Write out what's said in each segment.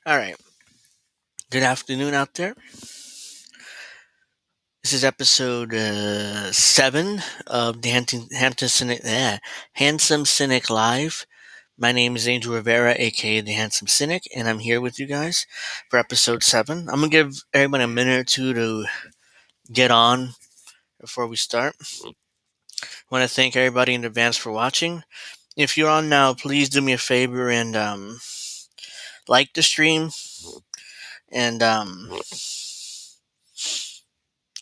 All right. Good afternoon out there. This is episode 7 of the Handsome Cynic Live. My name is Angel Rivera, aka the Handsome Cynic, and I'm here with you guys for episode 7. I'm going to give everybody a minute or two to get on before we start. I want to thank everybody in advance for watching. If you're on now, please do me a favor and like the stream and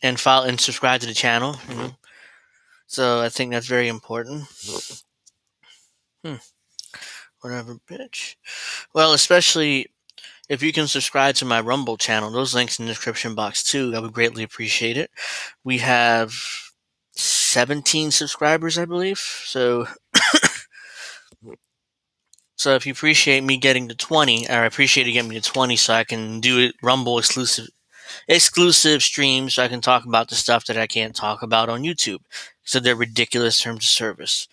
and follow and subscribe to the channel. So I think that's very important. Hmm, whatever, bitch. Well, especially if you can subscribe to my Rumble channel, those links in the description box too. I would greatly appreciate it. We have 17 subscribers, I believe. So if you appreciate me getting to 20, or I appreciate you getting me to 20, so I can do it Rumble exclusive streams, so I can talk about the stuff that I can't talk about on YouTube. So they're ridiculous terms of service.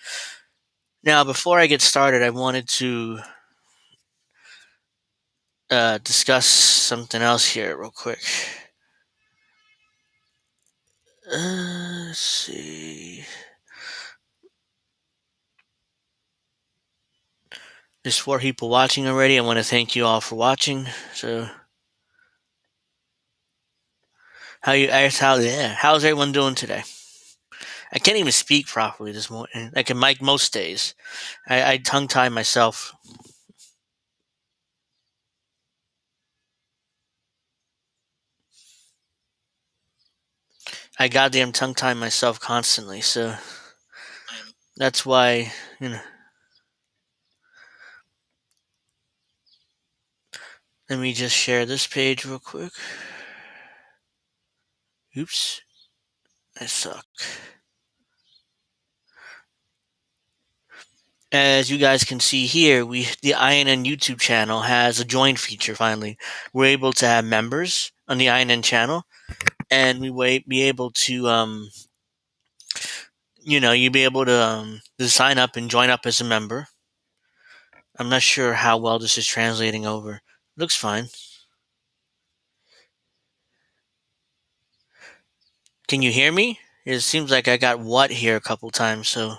Now, before I get started, I wanted to discuss something else here real quick. Let's see. There's 4 people watching already. I want to thank you all for watching. So, how's everyone doing today? I can't even speak properly this morning. Like Mike most days. I tongue tie myself. I goddamn tongue tie myself constantly. So that's why, you know. Let me just share this page real quick. Oops. I suck. As you guys can see here, the INN YouTube channel has a join feature finally. We're able to have members on the INN channel, and we will be able to, you'll be able to sign up and join up as a member. I'm not sure how well this is translating over. Looks fine. Can you hear me? It seems like I got what here a couple times, so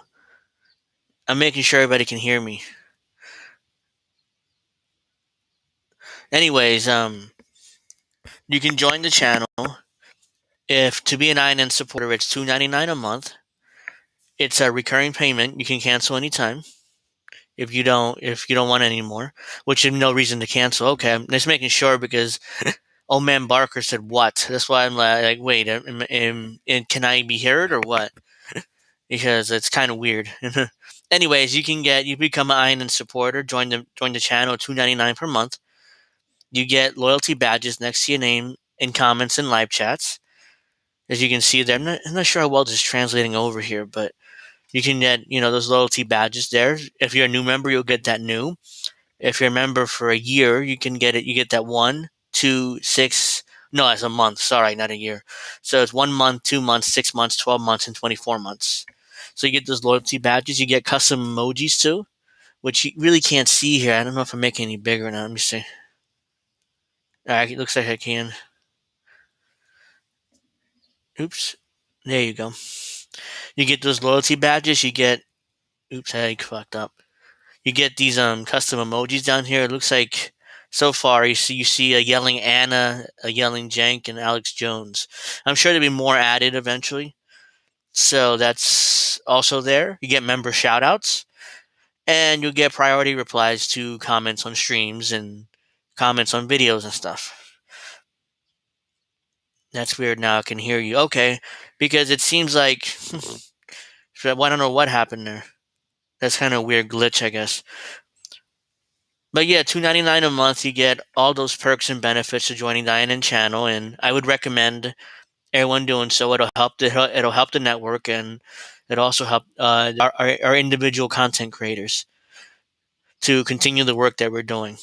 I'm making sure everybody can hear me. Anyways, you can join the channel. If to be an INN supporter, it's $2.99 a month. It's a recurring payment. You can cancel anytime if you don't want any more, which is no reason to cancel. Okay, I'm just making sure because old man Barker said what. That's why I'm like wait, can I be heard or what? Because it's kind of weird. Anyways, you become an INN supporter. Join the channel. $2.99 per month. You get loyalty badges next to your name in comments and live chats. As you can see there, I'm not sure how well this is translating over here, but you can get those loyalty badges there. If you're a new member, you'll get that new. If you're a member for a year, you can get it. You get that 1, 2, 6. No, it's a month. Sorry, not a year. So it's 1 month, 2 months, 6 months, 12 months, and 24 months. So you get those loyalty badges. You get custom emojis too, which you really can't see here. I don't know if I'm making any bigger or not. Let me see. All right, it looks like I can. Oops. There you go. You get those loyalty badges. You get. Oops, I fucked up. You get these custom emojis down here. It looks like so far you see a yelling Anna, a yelling Jank, and Alex Jones. I'm sure there'll be more added eventually. So that's also there. You get member shoutouts, and you'll get priority replies to comments on streams and comments on videos and stuff. That's weird. Now I can hear you. Okay, because it seems like I don't know what happened there. That's kind of a weird glitch, I guess. But yeah, $2.99 a month, you get all those perks and benefits to joining the INN channel, and I would recommend everyone doing so. It'll help the network, and it also help our individual content creators to continue the work that we're doing.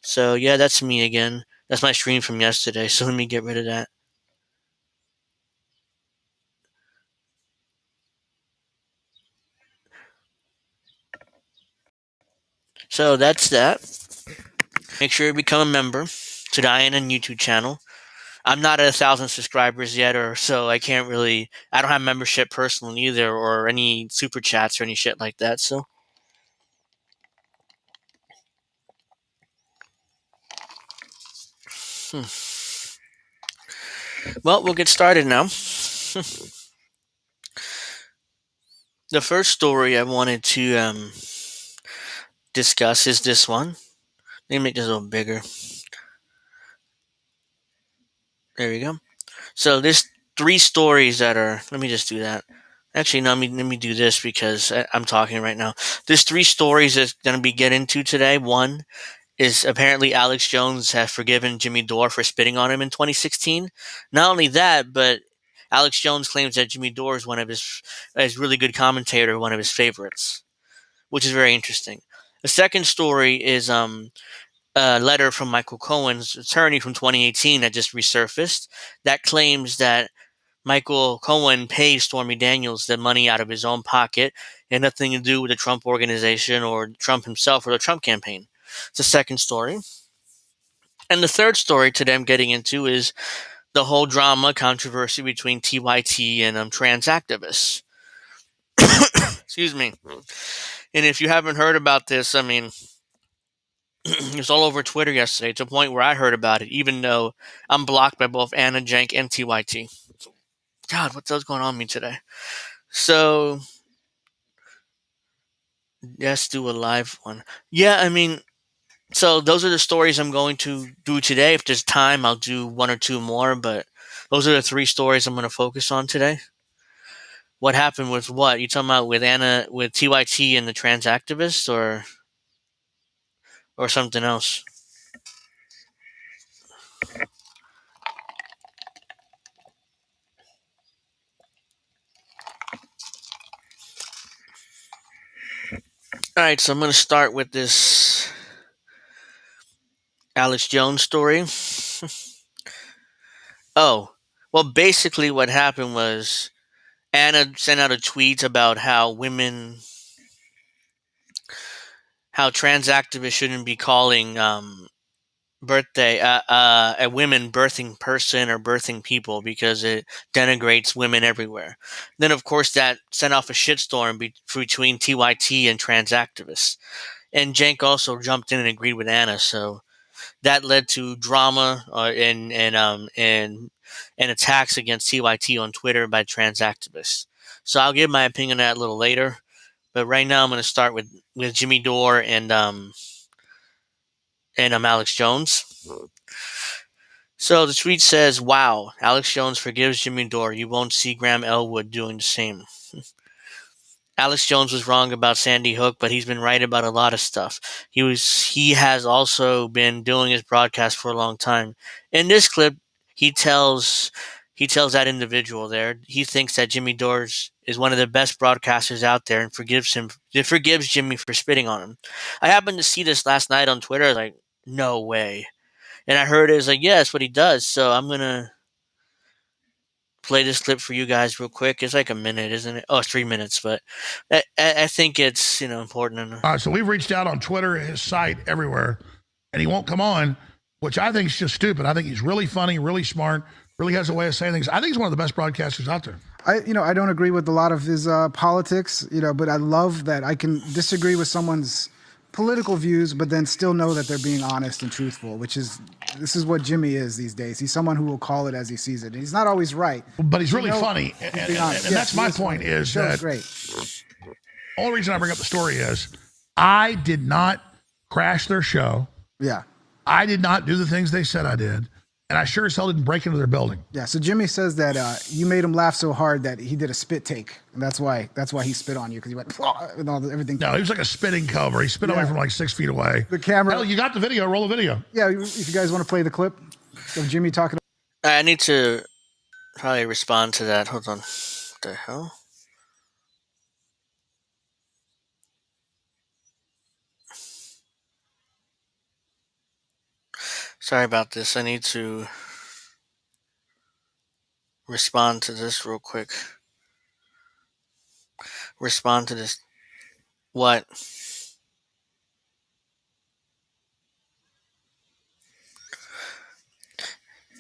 So yeah, that's me again. That's my stream from yesterday. So let me get rid of that. So that's that. Make sure you become a member to the INN YouTube channel. I'm not at 1,000 subscribers yet, or so I can't really. I don't have membership personally either, or any super chats or any shit like that. So, well, we'll get started now. The first story I wanted to discuss is this one. Let me make this a little bigger. There we go. So there's three stories that are. Let me just do that. Actually, no. Let me do this because I'm talking right now. There's three stories that's going to be get into today. One is apparently Alex Jones has forgiven Jimmy Dore for spitting on him in 2016. Not only that, but Alex Jones claims that Jimmy Dore is one of his really good commentator, one of his favorites, which is very interesting. The second story is a letter from Michael Cohen's attorney from 2018 that just resurfaced that claims that Michael Cohen pays Stormy Daniels the money out of his own pocket and nothing to do with the Trump organization or Trump himself or the Trump campaign. It's the second story. And the third story today I'm getting into is the whole drama controversy between TYT and trans activists. Excuse me. And if you haven't heard about this, I mean, it was all over Twitter yesterday to the point where I heard about it, even though I'm blocked by both Anna Jank and TYT. God, what's going on with me today? So, let's do a live one. Yeah, I mean, so those are the stories I'm going to do today. If there's time, I'll do one or two more, but those are the three stories I'm going to focus on today. What happened with what? You talking about with Anna, with TYT and the trans activists, or something else? All right, so I'm going to start with this Alex Jones story. Oh, well, basically what happened was Anna sent out a tweet about how trans activists shouldn't be calling a women birthing person or birthing people because it denigrates women everywhere. Then, of course, that sent off a shitstorm between TYT and trans activists. And Jank also jumped in and agreed with Anna, so that led to drama and attacks against TYT on Twitter by trans activists. So I'll give my opinion on that a little later. But right now I'm going to start with Jimmy Dore and Alex Jones. So the tweet says, "Wow, Alex Jones forgives Jimmy Dore. You won't see Graham Elwood doing the same." Alex Jones was wrong about Sandy Hook, but he's been right about a lot of stuff. He has also been doing his broadcast for a long time. In this clip, he tells that individual there he thinks that Jimmy Dore is one of the best broadcasters out there and forgives Jimmy for spitting on him. I happened to see this last night on Twitter. Like, no way. And I heard it was like, yeah, that's what he does. So I'm gonna play this clip for you guys real quick. It's like a minute, isn't it? Oh, it's 3 minutes, but I think it's important enough. So we've reached out on Twitter, his site, everywhere, and he won't come on, which I think is just stupid. I think he's really funny, really smart, really has a way of saying things. I think he's one of the best broadcasters out there. I don't agree with a lot of his politics, but I love that I can disagree with someone's political views, but then still know that they're being honest and truthful, this is what Jimmy is these days. He's someone who will call it as he sees it. And he's not always right. But he's really funny. And that's my point is that great. The only reason I bring up the story is I did not crash their show. Yeah. I did not do the things they said I did. And I sure as hell didn't break into their building. Yeah, so Jimmy says that you made him laugh so hard that he did a spit take. And that's why he spit on you, because he went with everything. No, he was like a spitting cover. He spit on me from like 6 feet away. The camera. Hell, you got the video. Roll the video. Yeah, if you guys want to play the clip of Jimmy talking. I need to probably respond to that. Hold on. What the hell? Sorry about this. I need to respond to this real quick. Respond to this. What?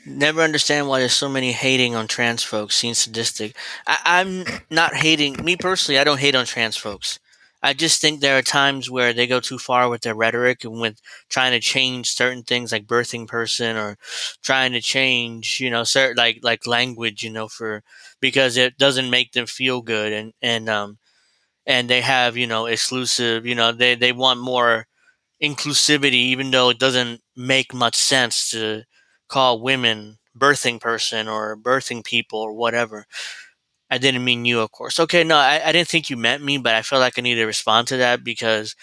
never understand why there's so many hating on trans folks, seems sadistic. I'm not hating, me personally, I don't hate on trans folks. I just think there are times where they go too far with their rhetoric and with trying to change certain things like birthing person, or trying to change, certain like language, for because it doesn't make them feel good, and they have, exclusive, they want more inclusivity, even though it doesn't make much sense to call women birthing person or birthing people or whatever. I didn't mean you, of course. Okay, no, I didn't think you meant me, but I feel like I need to respond to that because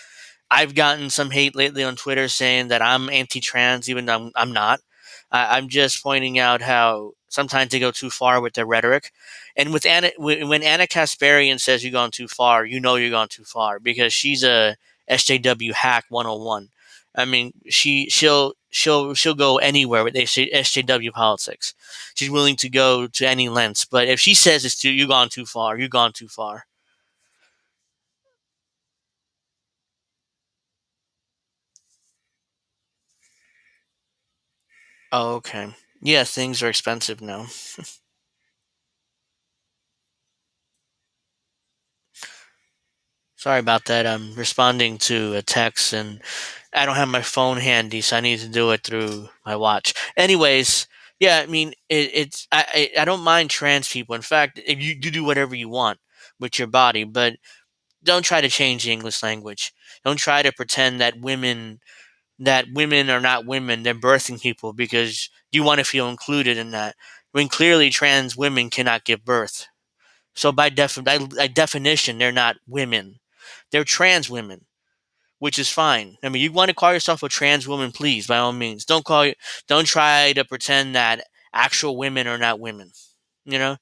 I've gotten some hate lately on Twitter saying that I'm anti-trans, even though I'm not. I'm just pointing out how sometimes they go too far with their rhetoric. And with when Anna Kasparian says you're going too far, you know you're going too far because she's a SJW hack 101. I mean, she'll go anywhere with SJW politics. She's willing to go to any lengths. But if she says you've gone too far, you've gone too far. Oh, okay. Yeah, things are expensive now. Sorry about that. I'm responding to a text and I don't have my phone handy, so I need to do it through my watch. Anyways, yeah, I mean, I don't mind trans people. In fact, if you do whatever you want with your body, but don't try to change the English language. Don't try to pretend that women are not women, they're birthing people because you want to feel included in that. When clearly trans women cannot give birth. So by definition, they're not women. They're trans women, which is fine. I mean, you want to call yourself a trans woman, please, by all means. Don't try to pretend that actual women are not women. You know,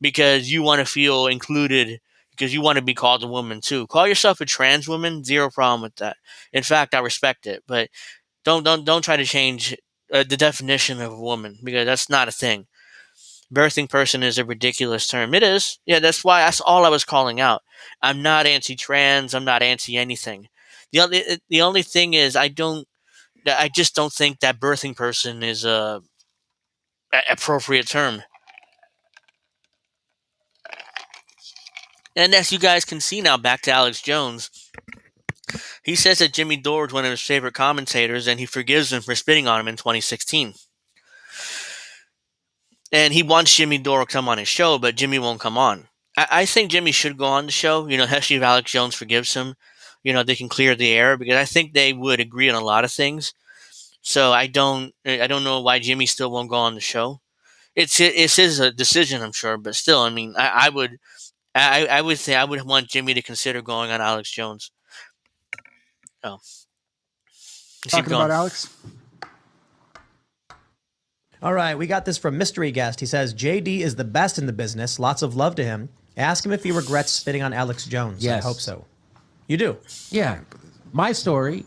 because you want to feel included, because you want to be called a woman too. Call yourself a trans woman, zero problem with that. In fact, I respect it, but don't try to change the definition of a woman because that's not a thing. Birthing person is a ridiculous term. It is. Yeah, that's all I was calling out. I'm not anti-trans. I'm not anti anything. The only thing is I just don't think that birthing person is a appropriate term. And as you guys can see now, back to Alex Jones. He says that Jimmy Dore is one of his favorite commentators, and he forgives him for spitting on him in 2016. And he wants Jimmy Dore to come on his show, but Jimmy won't come on. I think Jimmy should go on the show. Especially if Alex Jones forgives him. They can clear the air because I think they would agree on a lot of things. So I don't know why Jimmy still won't go on the show. It's his decision, I'm sure, but still, I mean, I would say I would want Jimmy to consider going on Alex Jones. Oh, keep Talking going. about Alex. All right, we got this from Mystery Guest. He says, JD is the best in the business. Lots of love to him. Ask him if he regrets spitting on Alex Jones. Yes. I hope so. You do? Yeah. My story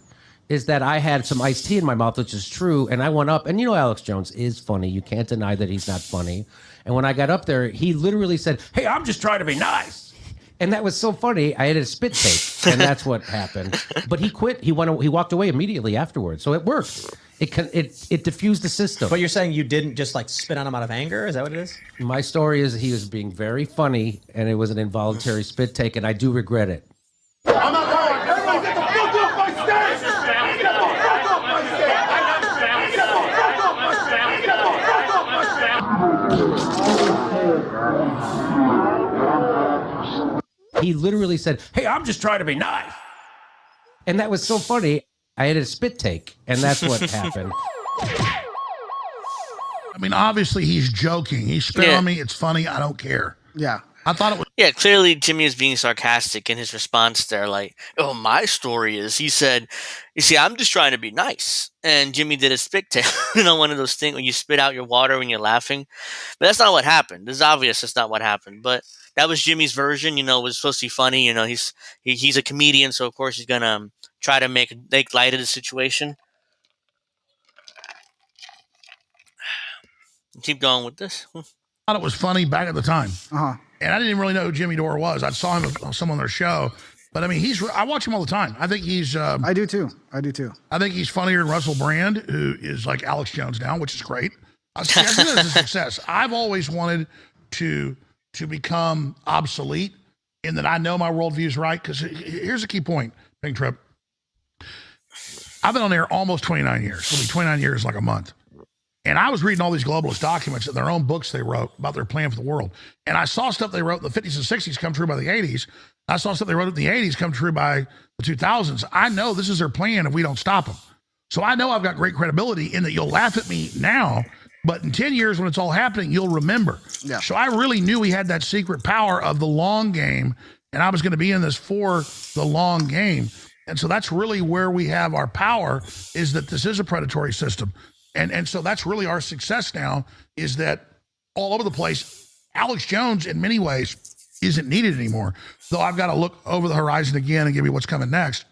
is that I had some iced tea in my mouth, which is true, and I went up, and Alex Jones is funny. You can't deny that he's not funny. And when I got up there, he literally said, "Hey, I'm just trying to be nice." And that was so funny. I had a spit take, and that's what happened. But he quit. He walked away immediately afterwards. So it worked. It diffused the system. But you're saying you didn't just like spit on him out of anger? Is that what it is? My story is he was being very funny, and it was an involuntary spit take, and I do regret it. I'm not lying. Everybody get the fuck off my stage! Get the fuck off my stage! Get the fuck off my stage! Get the fuck off my stage! He literally said, "Hey, I'm just trying to be nice." And that was so funny. I had a spit take, and that's what happened. I mean, obviously he's joking. He spit on me. It's funny. I don't care. Yeah. I thought it was. Yeah, clearly Jimmy is being sarcastic in his response there. Like, oh, my story is, he said, you see, I'm just trying to be nice. And Jimmy did a spit take. One of those things when you spit out your water when you're laughing. But that's not what happened. It's obvious that's not what happened. But that was Jimmy's version. It was supposed to be funny. He's a comedian, so of course he's going to try to make light of the situation. Keep going with this. I thought it was funny back at the time. Uh-huh. And I didn't even really know who Jimmy Dore was. I saw him on some on their show. But I mean, I watch him all the time. I think he's. I do too. I think he's funnier than Russell Brand, who is like Alex Jones now, which is great. See, I see that as a success. I've always wanted to become obsolete in that I know my worldview is right. Because here's a key point, Pink Trip. I've been on air almost 29 years. It'll be 29 years like a month. And I was reading all these globalist documents and their own books they wrote about their plan for the world. And I saw stuff they wrote in the 50s and 60s come true by the 80s. I saw stuff they wrote in the 80s come true by the 2000s. I know this is their plan if we don't stop them. So I know I've got great credibility in that you'll laugh at me now, but in 10 years when it's all happening, you'll remember. Yeah. So I really knew we had that secret power of the long game, and I was going to be in this for the long game. And so that's really where we have our power, is that this is a predatory system. And so that's really our success now, is that all over the place, Alex Jones in many ways isn't needed anymore. Though I've got to look over the horizon again and give you what's coming next.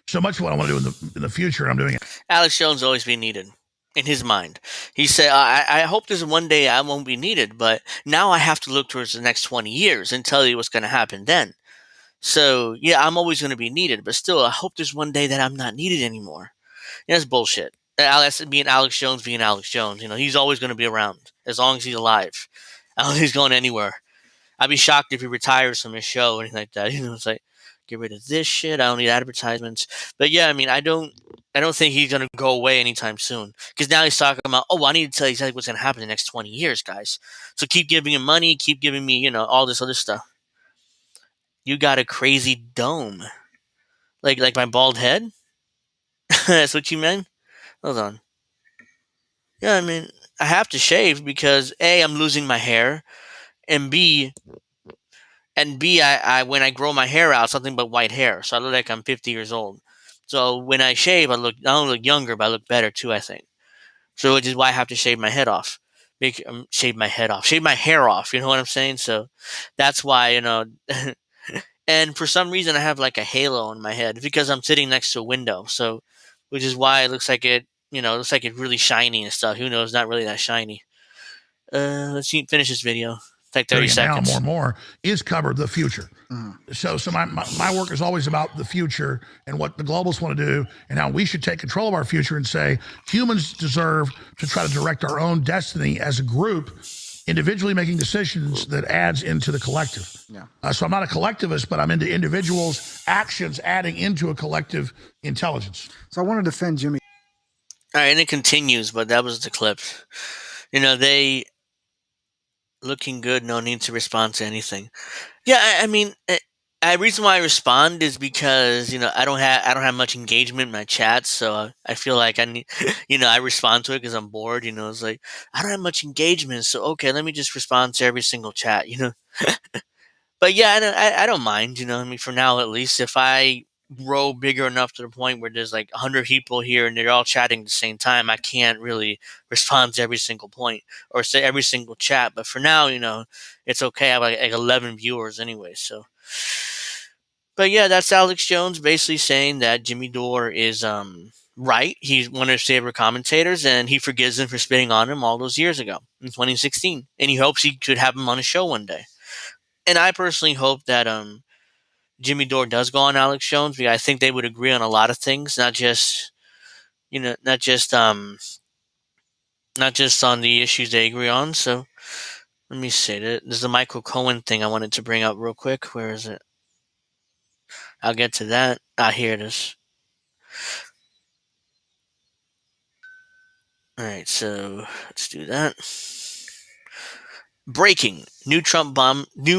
So much of what I want to do in the future, I'm doing it. Alex Jones will always be needed in his mind. He said, I hope there's one day I won't be needed, but now I have to look towards the next 20 years and tell you what's going to happen then. So, yeah, I'm always going to be needed, but still, I hope there's one day that I'm not needed anymore. Yeah, that's bullshit. That's being Alex Jones being Alex Jones. You know, he's always going to be around as long as he's alive. I don't think he's going anywhere. I'd be shocked if he retires from his show or anything like that. You know, it's like, get rid of this shit. I don't need advertisements. But yeah, I mean, I don't think he's gonna go away anytime soon. Because now he's talking about, I need to tell you exactly what's gonna happen in the next 20 years, guys. So keep giving him money, keep giving me, all this other stuff. You got a crazy dome, like my bald head. That's what you meant. Hold on. Yeah, I mean, I have to shave because A, I'm losing my hair, and B, I when I grow my hair out, something but white hair, so I look like I'm 50 years old. So when I shave, I don't look younger, but I look better too, I think. So which is why I have to shave my head off. Shave my hair off. You know what I'm saying? So that's why, and for some reason I have like a halo on my head because I'm sitting next to a window. So, which is why it looks like it, looks like it's really shiny and stuff. Who knows? Not really that shiny. Let's finish this video. Like 30 seconds. Now more is covered the future. So my work is always about the future and what the globalists want to do and how we should take control of our future and say humans deserve to try to direct our own destiny as a group, individually making decisions that adds into the collective. Yeah. So I'm not a collectivist, but I'm into individuals' actions adding into a collective intelligence. So I want to defend Jimmy. All right, and it continues, but that was the clip. They looking good, no need to respond to anything. Yeah, I mean, the reason why I respond is because I don't have much engagement in my chats, so I feel like I need, I respond to it because I'm bored. It's like I don't have much engagement, so okay, let me just respond to every single chat. But yeah, I don't mind. I mean, for now at least, if I grow bigger enough to the point where there's like 100 people here and they're all chatting at the same time, I can't really respond to every single point or say every single chat. But for now, it's okay. I have like 11 viewers anyway. So, but yeah, that's Alex Jones basically saying that Jimmy Dore is right. He's one of his favorite commentators, and he forgives him for spitting on him all those years ago in 2016, and he hopes he could have him on a show one day. And I personally hope that Jimmy Dore does go on Alex Jones because I think they would agree on a lot of things, not just on the issues they agree on. So let me see. There's the Michael Cohen thing I wanted to bring up real quick. Where is it? I'll get to that. Here it is. All right, so let's do that. Breaking. New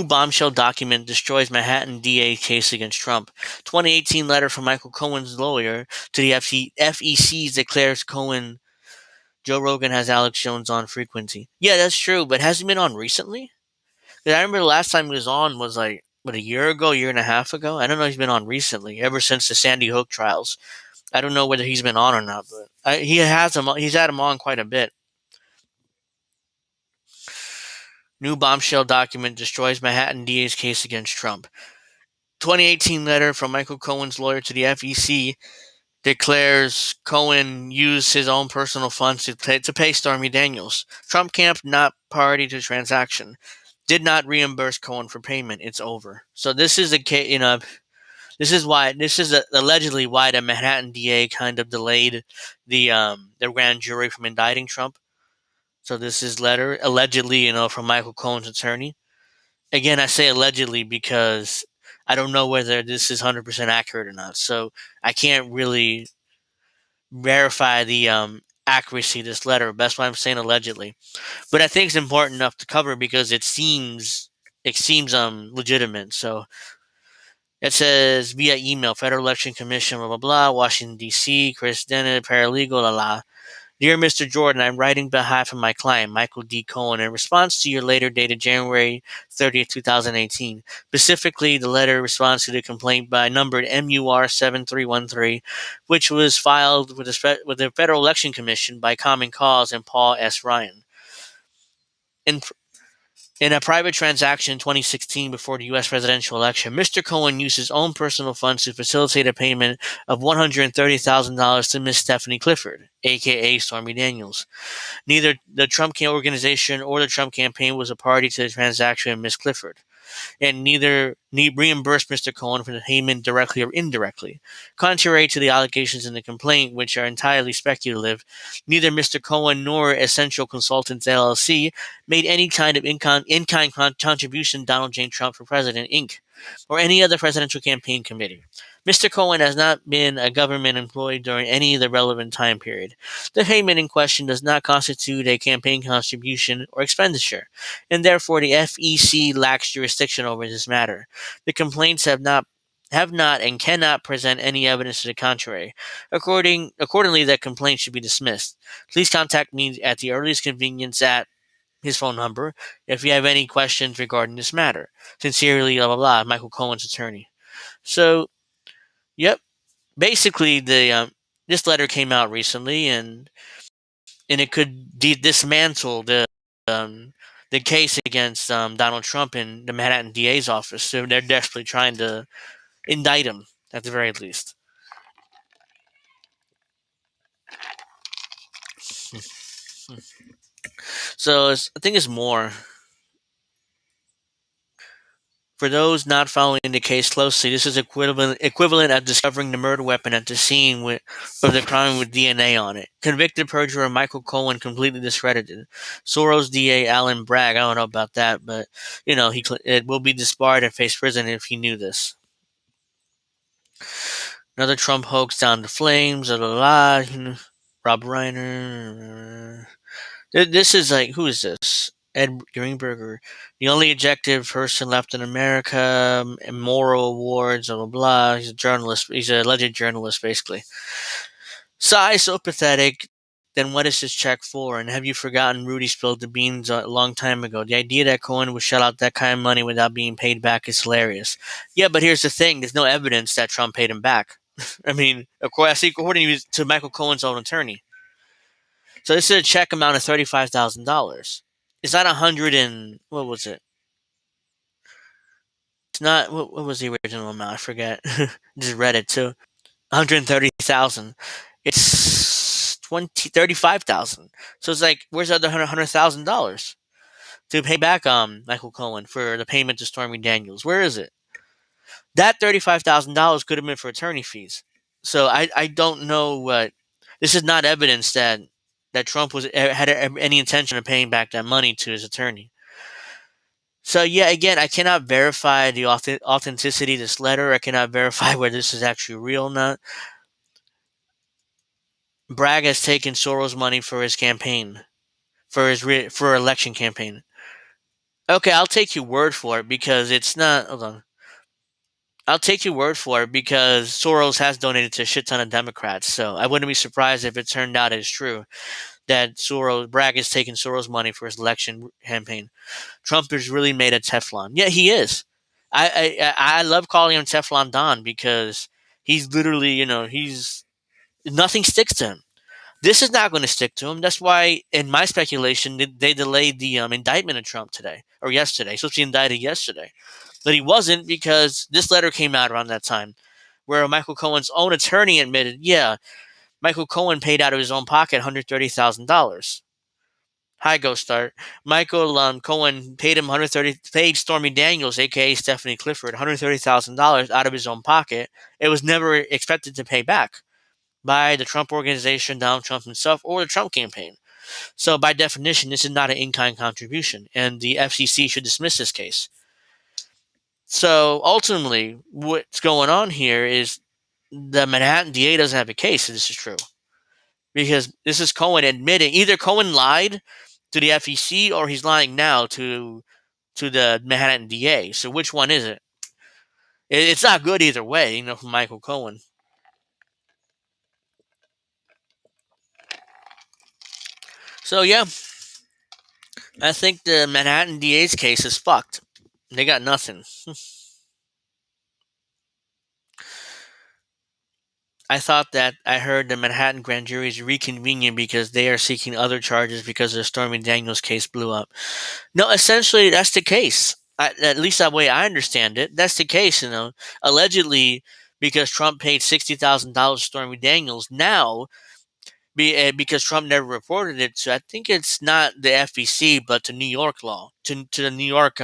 bombshell document destroys Manhattan DA case against Trump. 2018 letter from Michael Cohen's lawyer to the FEC declares Joe Rogan has Alex Jones on frequency. Yeah, that's true, but has he been on recently? Because I remember the last time he was on was like, a year ago, year and a half ago? I don't know if he's been on recently, ever since the Sandy Hook trials. I don't know whether he's been on or not, but he's had him on quite a bit. New bombshell document destroys Manhattan DA's case against Trump. 2018 letter from Michael Cohen's lawyer to the FEC declares Cohen used his own personal funds to pay Stormy Daniels. Trump camp not party to transaction. Did not reimburse Cohen for payment. It's over. So this is a case, this is allegedly why the Manhattan DA kind of delayed the grand jury from indicting Trump. So this is letter allegedly, from Michael Cohen's attorney. Again, I say allegedly because I don't know whether this is 100% accurate or not. So I can't really verify the accuracy of this letter. That's why I'm saying allegedly. But I think it's important enough to cover because it seems legitimate. So it says via email, Federal Election Commission, blah blah blah, Washington D.C., Chris Dennett, paralegal, la la. Dear Mr. Jordan, I'm writing on behalf of my client, Michael D. Cohen, in response to your letter dated January 30th, 2018. Specifically, the letter responds to the complaint by numbered MUR 7313, which was filed with the Federal Election Commission by Common Cause and Paul S. Ryan. In In a private transaction in 2016 before the U.S. presidential election, Mr. Cohen used his own personal funds to facilitate a payment of $130,000 to Miss Stephanie Clifford, aka Stormy Daniels. Neither the Trump organization or the Trump campaign was a party to the transaction with Miss Clifford, and neither reimbursed Mr. Cohen for the payment directly or indirectly. Contrary to the allegations in the complaint, which are entirely speculative, neither Mr. Cohen nor Essential Consultants LLC made any kind of in-kind contribution to Donald J. Trump for President, Inc., or any other presidential campaign committee. Mr. Cohen has not been a government employee during any of the relevant time period. The payment in question does not constitute a campaign contribution or expenditure, and therefore the FEC lacks jurisdiction over this matter. The complaints have not and cannot present any evidence to the contrary. Accordingly, that complaint should be dismissed. Please contact me at the earliest convenience at his phone number if you have any questions regarding this matter. Sincerely, blah blah blah, Michael Cohen's attorney. So, yep. Basically, this letter came out recently, and it could dismantle the case against Donald Trump in the Manhattan DA's office. So they're desperately trying to indict him at the very least. So I think it's more. For those not following the case closely, this is equivalent of discovering the murder weapon at the scene of the crime with DNA on it. Convicted perjurer Michael Cohen completely discredited. Soros DA Alan Bragg, I don't know about that, but it will be disbarred and face prison if he knew this. Another Trump hoax down the flames. Blah, blah, blah. Rob Reiner. This is like, who is this? Ed Greenberger, the only objective person left in America, moral awards, blah, blah, blah. He's a journalist. He's an alleged journalist, basically. Sigh, so pathetic. Then what is this check for? And have you forgotten Rudy spilled the beans a long time ago? The idea that Cohen would shell out that kind of money without being paid back is hilarious. Yeah, but here's the thing. There's no evidence that Trump paid him back. I mean, according to Michael Cohen's own attorney. So this is a check amount of $35,000. It's not 100 and what was it? It's not what was the original amount? I forget. Just read it too. 130,000. It's 35,000. So it's like, where's the other $100,000 to pay back Michael Cohen for the payment to Stormy Daniels? Where is it? That $35,000 could have been for attorney fees. So I don't know what. This is not evidence that Trump had any intention of paying back that money to his attorney. So yeah, again, I cannot verify the authenticity of this letter. I cannot verify whether this is actually real or not. Bragg has taken Soros' money for his campaign, for election campaign. Okay, I'll take your word for it because it's not. Hold on. I'll take your word for it because Soros has donated to a shit ton of Democrats. So I wouldn't be surprised if it turned out it's true that Bragg has taken Soros' money for his election campaign. Trump is really made of Teflon. Yeah, he is. I love calling him Teflon Don because he's literally, he's nothing sticks to him. This is not going to stick to him. That's why, in my speculation, they delayed the indictment of Trump today or yesterday. He's supposed to be indicted yesterday, but he wasn't because this letter came out around that time, where Michael Cohen's own attorney admitted, yeah, Michael Cohen paid out of his own pocket $130,000. Hi, Ghost Star. Michael Cohen paid Stormy Daniels, aka Stephanie Clifford, $130,000 out of his own pocket. It was never expected to pay back by the Trump organization, Donald Trump himself, or the Trump campaign. So by definition, this is not an in-kind contribution, and the FCC should dismiss this case. So ultimately, what's going on here is the Manhattan DA doesn't have a case if this is true. Because this is Cohen admitting either Cohen lied to the FEC or he's lying now to the Manhattan DA. So which one is it? It's not good either way, from Michael Cohen. So yeah, I think the Manhattan DA's case is fucked. They got nothing. I thought that I heard the Manhattan grand jury is reconvening because they are seeking other charges because the Stormy Daniels case blew up. No, essentially that's the case. At least that way I understand it. That's the case. Allegedly because Trump paid $60,000 to Stormy Daniels. Now, because Trump never reported it, so I think it's not the FEC but to New York law, to the New York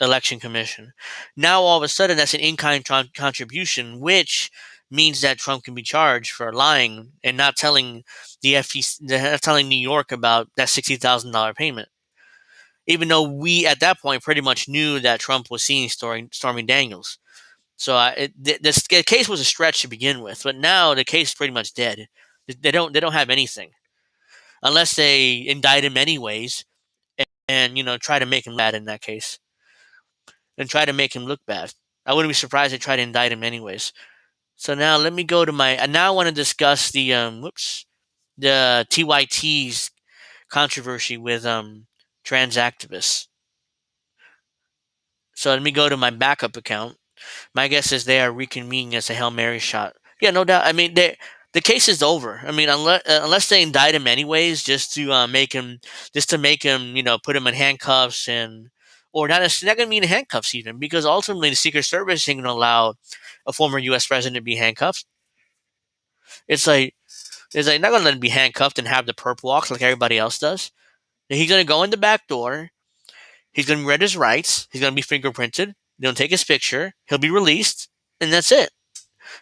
election commission. Now all of a sudden that's an in-kind contribution, which means that Trump can be charged for lying and not telling the FEC, not telling New York about that $60,000 payment. Even though we at that point pretty much knew that Trump was seeing Stormy Daniels. So the case was a stretch to begin with, but now the case is pretty much dead. They don't have anything unless they indict him anyways, and try to make him bad in that case, and try to make him look bad. I wouldn't be surprised if they try to indict him anyways. So now let me go to my. Now I want to discuss the the TYT's controversy with trans activists. So let me go to my backup account. My guess is they are reconvening as a Hail Mary shot. Yeah, no doubt. I mean, the case is over. I mean, unless they indict him anyways, just to make him, put him in handcuffs or not. It's not going to be in handcuffs even, because ultimately the Secret Service ain't going to allow a former U.S. president to be handcuffed. It's like not going to let him be handcuffed and have the perp walks like everybody else does. He's going to go in the back door. He's going to be read his rights. He's going to be fingerprinted. They're going to take his picture. He'll be released, and that's it.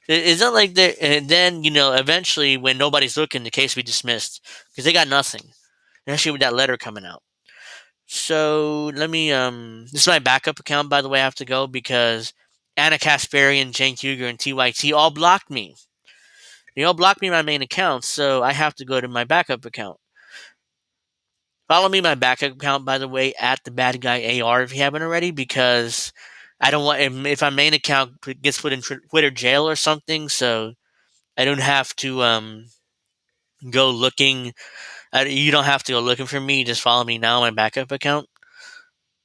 It's not like they. And then eventually, when nobody's looking, the case will be dismissed because they got nothing. Especially with that letter coming out. So let me. This is my backup account, by the way. I have to go because Anna Kasparian, Cenk Uygur, and TYT all blocked me. They all blocked me on my main account, so I have to go to my backup account. Follow me my backup account, by the way, at the bad guy AR if you haven't already, because I don't want if my main account gets put in Twitter jail or something, so I don't have to go looking. You don't have to go looking for me. Just follow me now on my backup account.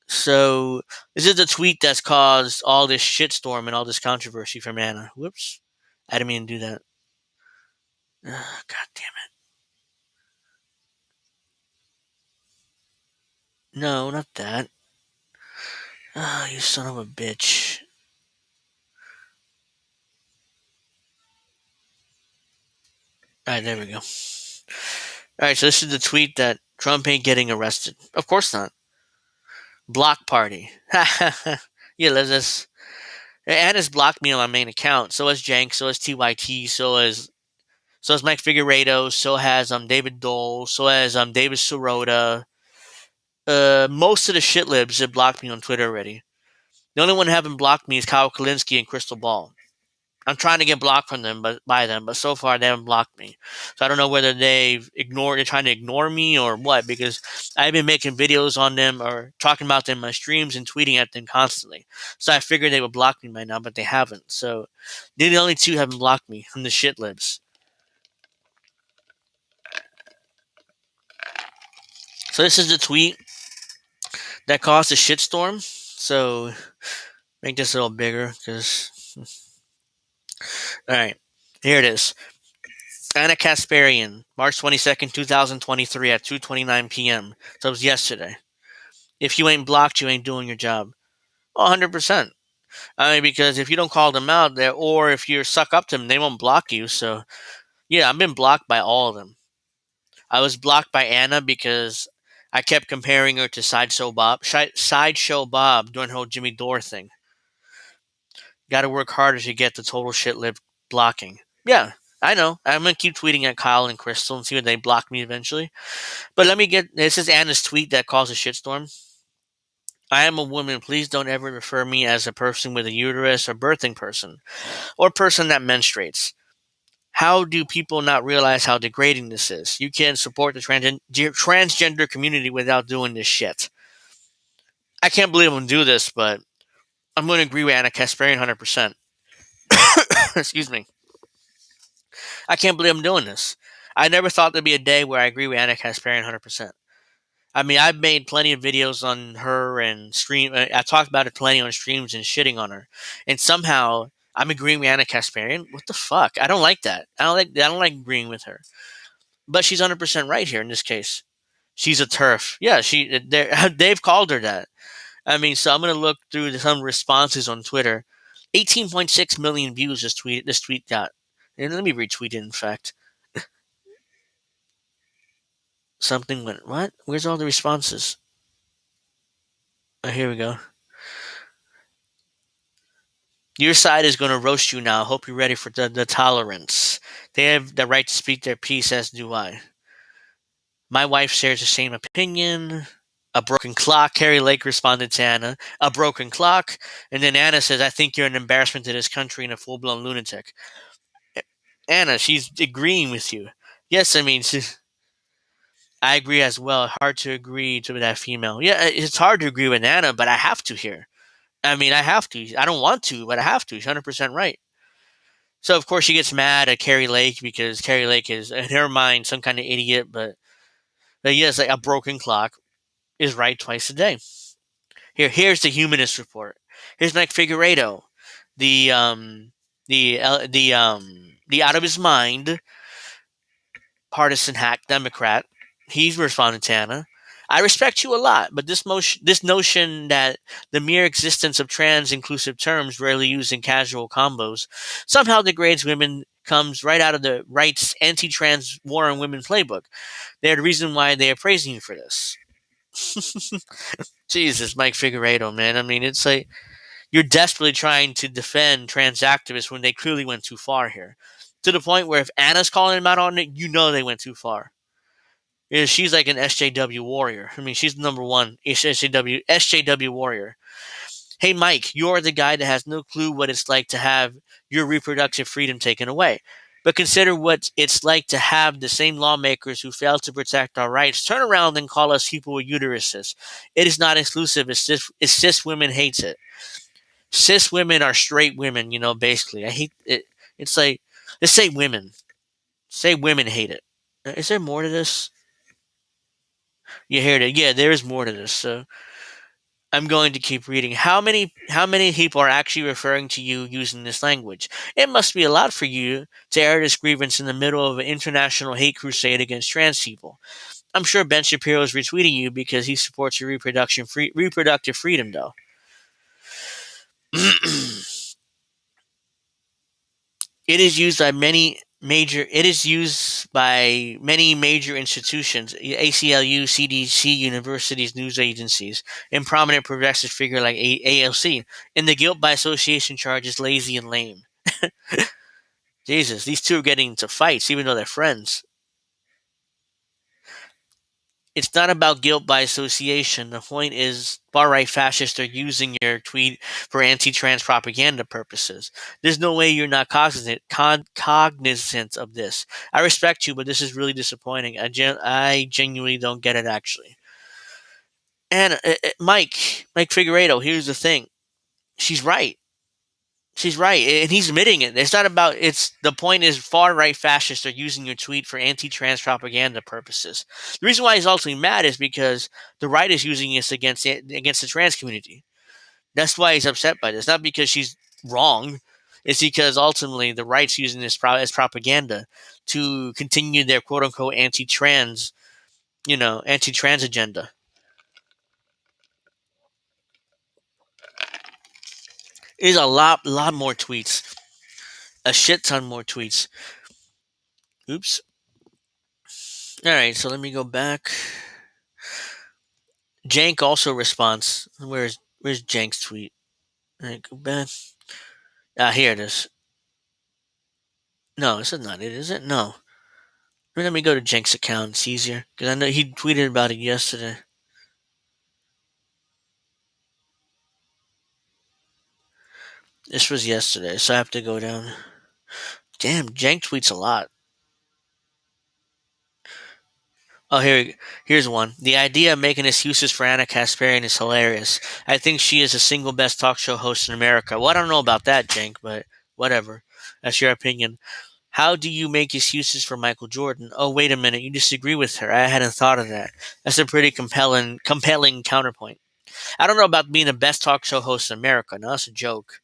So this is the tweet that's caused all this shitstorm and all this controversy from Anna. Whoops, I didn't mean to do that. God damn it! No, not that. Ah, you son of a bitch. Alright, there we go. Alright, so this is the tweet that Trump ain't getting arrested. Of course not. Block party. Yeah, let's just. Anna's blocked me on my main account. So has Jank, so has TYT, so has Mike Figueredo, so has David Dole, so has David Sirota. Most of the shitlibs have blocked me on Twitter already. The only one who haven't blocked me is Kyle Kalinske and Crystal Ball. I'm trying to get blocked from them, by them, but so far they haven't blocked me. So I don't know whether they're trying to ignore me or what, because I've been making videos on them or talking about them in my streams and tweeting at them constantly. So I figured they would block me by now, but they haven't. So they're the only two who haven't blocked me from the shit libs. So this is the tweet that caused a shitstorm. So make this a little bigger, because. All right, here it is. Anna Kasparian, March 22nd, 2023 at 2:29 p.m. So it was yesterday. If you ain't blocked, you ain't doing your job. 100%. I mean, because if you don't call them out there, or if you suck up to them, they won't block you. So, yeah, I've been blocked by all of them. I was blocked by Anna because I kept comparing her to Sideshow Bob during her whole Jimmy Dore thing. Got to work harder to get the total shit lib blocking. Yeah, I know. I'm gonna keep tweeting at Kyle and Crystal and see if they block me eventually. But let me get this is Anna's tweet that caused a shitstorm. I am a woman. Please don't ever refer me as a person with a uterus or birthing person or person that menstruates. How do people not realize how degrading this is? You can't support the transgender community without doing this shit. I can't believe I'm gonna do this, but I'm going to agree with Anna Kasparian 100%. Excuse me. I can't believe I'm doing this. I never thought there'd be a day where I agree with Anna Kasparian 100%. I mean, I've made plenty of videos on her and stream. I talked about it plenty on streams and shitting on her, and somehow I'm agreeing with Anna Kasparian. What the fuck? I don't like that. I don't like agreeing with her. But she's 100% right here in this case. She's a turf. Yeah, they've called her that. I mean, so I'm gonna look through some responses on Twitter. 18.6 million views this tweet got. And let me retweet it. In fact, something went what? Where's all the responses? Oh, here we go. Your side is going to roast you now. Hope you're ready for the tolerance. They have the right to speak their piece, as do I. My wife shares the same opinion. A broken clock. Carrie Lake responded to Anna. A broken clock. And then Anna says, I think you're an embarrassment to this country and a full blown lunatic. Anna, she's agreeing with you. Yes, I mean, I agree as well. Hard to agree to that female. Yeah, it's hard to agree with Anna, but I have to here. I mean, I have to. I don't want to, but I have to. She's 100% right. So, of course, she gets mad at Carrie Lake because Carrie Lake is, in her mind, some kind of idiot, but yes, like a broken clock is right twice a day. Here's the humanist report. Here's Mike Figueredo, the the out of his mind partisan hack Democrat. He's responding to Anna. I respect you a lot, but this notion that the mere existence of trans inclusive terms rarely used in casual combos somehow degrades women comes right out of the right's anti-trans war on women playbook. They're the reason why they are praising you for this. Jesus, Mike Figueredo, man. I mean, it's like you're desperately trying to defend trans activists when they clearly went too far here. To the point where if Anna's calling them out on it, you know they went too far. Yeah, she's like an SJW warrior. I mean, she's the number one SJW warrior. Hey, Mike, you're the guy that has no clue what it's like to have your reproductive freedom taken away. But consider what it's like to have the same lawmakers who fail to protect our rights turn around and call us people with uteruses. It is not exclusive. It's cis women hates it. Cis women are straight women, basically. I hate it. It's like, let's say women. Say women hate it. Is there more to this? You heard it. Yeah, there is more to this. So I'm going to keep reading. How many people are actually referring to you using this language? It must be a lot for you to air this grievance in the middle of an international hate crusade against trans people. I'm sure Ben Shapiro is retweeting you because he supports your reproductive freedom, though. It is used by many major institutions, ACLU, CDC, universities, news agencies, and prominent progressive figure like ALC. And the guilt by association charge is lazy and lame. Jesus, these two are getting into fights even though they're friends. It's not about guilt by association. The point is, far right fascists are using your tweet for anti trans propaganda purposes. There's no way you're not cognizant of this. I respect you, but this is really disappointing. I genuinely don't get it, actually. And Mike Figueredo, here's the thing. She's right. She's right, and he's admitting it. It's not about. It's the point is far right fascists are using your tweet for anti-trans propaganda purposes. The reason why he's ultimately mad is because the right is using this against the trans community. That's why he's upset by this. Not because she's wrong. It's because ultimately the right's using this as propaganda to continue their quote unquote anti-trans agenda. There's a lot more tweets, a shit ton more tweets. Oops. All right, so let me go back. Jank also responds. Where's Jank's tweet? All right, go back. Here it is. No, this is not it, is it? No. Let me go to Jenk's account. It's easier because I know he tweeted about it yesterday. This was yesterday, so I have to go down. Damn, Jenk tweets a lot. Oh, here's one. The idea of making excuses for Anna Kasparian is hilarious. I think she is the single best talk show host in America. Well, I don't know about that, Jenk, but whatever. That's your opinion. How do you make excuses for Michael Jordan? Oh, wait a minute. You disagree with her. I hadn't thought of that. That's a pretty compelling counterpoint. I don't know about being the best talk show host in America. No, that's a joke.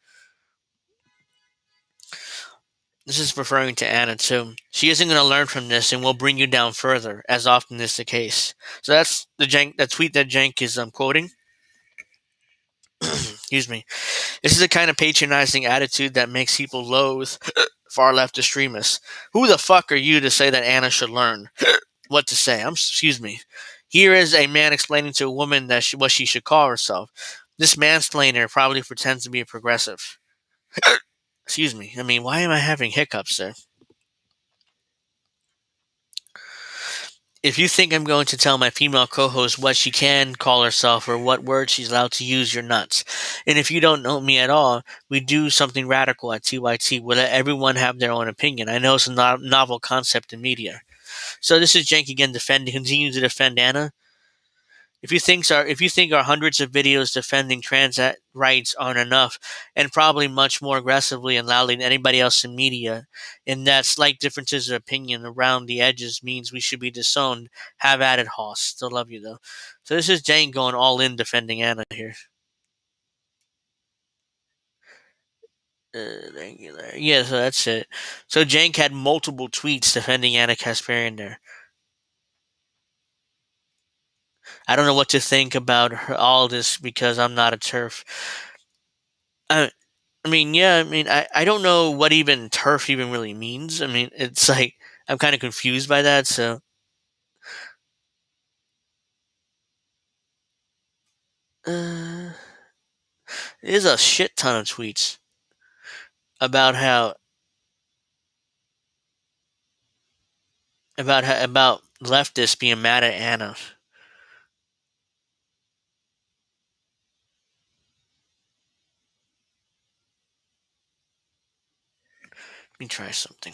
This is referring to Anna too. She isn't going to learn from this and will bring you down further, as often is the case. So that's that tweet that Jenk is quoting. Excuse me. This is the kind of patronizing attitude that makes people loathe far left extremists. Who the fuck are you to say that Anna should learn what to say? Excuse me. Here is a man explaining to a woman what she should call herself. This mansplainer probably pretends to be a progressive. Excuse me. I mean, why am I having hiccups there? If you think I'm going to tell my female co-host what she can call herself or what words she's allowed to use, you're nuts. And if you don't know me at all, we do something radical at TYT. We let everyone have their own opinion. I know it's a novel concept in media. So this is Jenk again continue to defend Anna. If you think our hundreds of videos defending trans rights aren't enough, and probably much more aggressively and loudly than anybody else in media, and that slight differences of opinion around the edges means we should be disowned, have at it, Hoss. Still love you though. So this is Jane going all in defending Anna here. Yeah, so that's it. So Jank had multiple tweets defending Anna Kasparian there. I don't know what to think about all this because I'm not a turf. I mean, yeah, I don't know what even turf even really means. I mean, it's like, I'm kind of confused by that, so. Uh, there's a shit ton of tweets about about leftists being mad at Anna. Let me try something.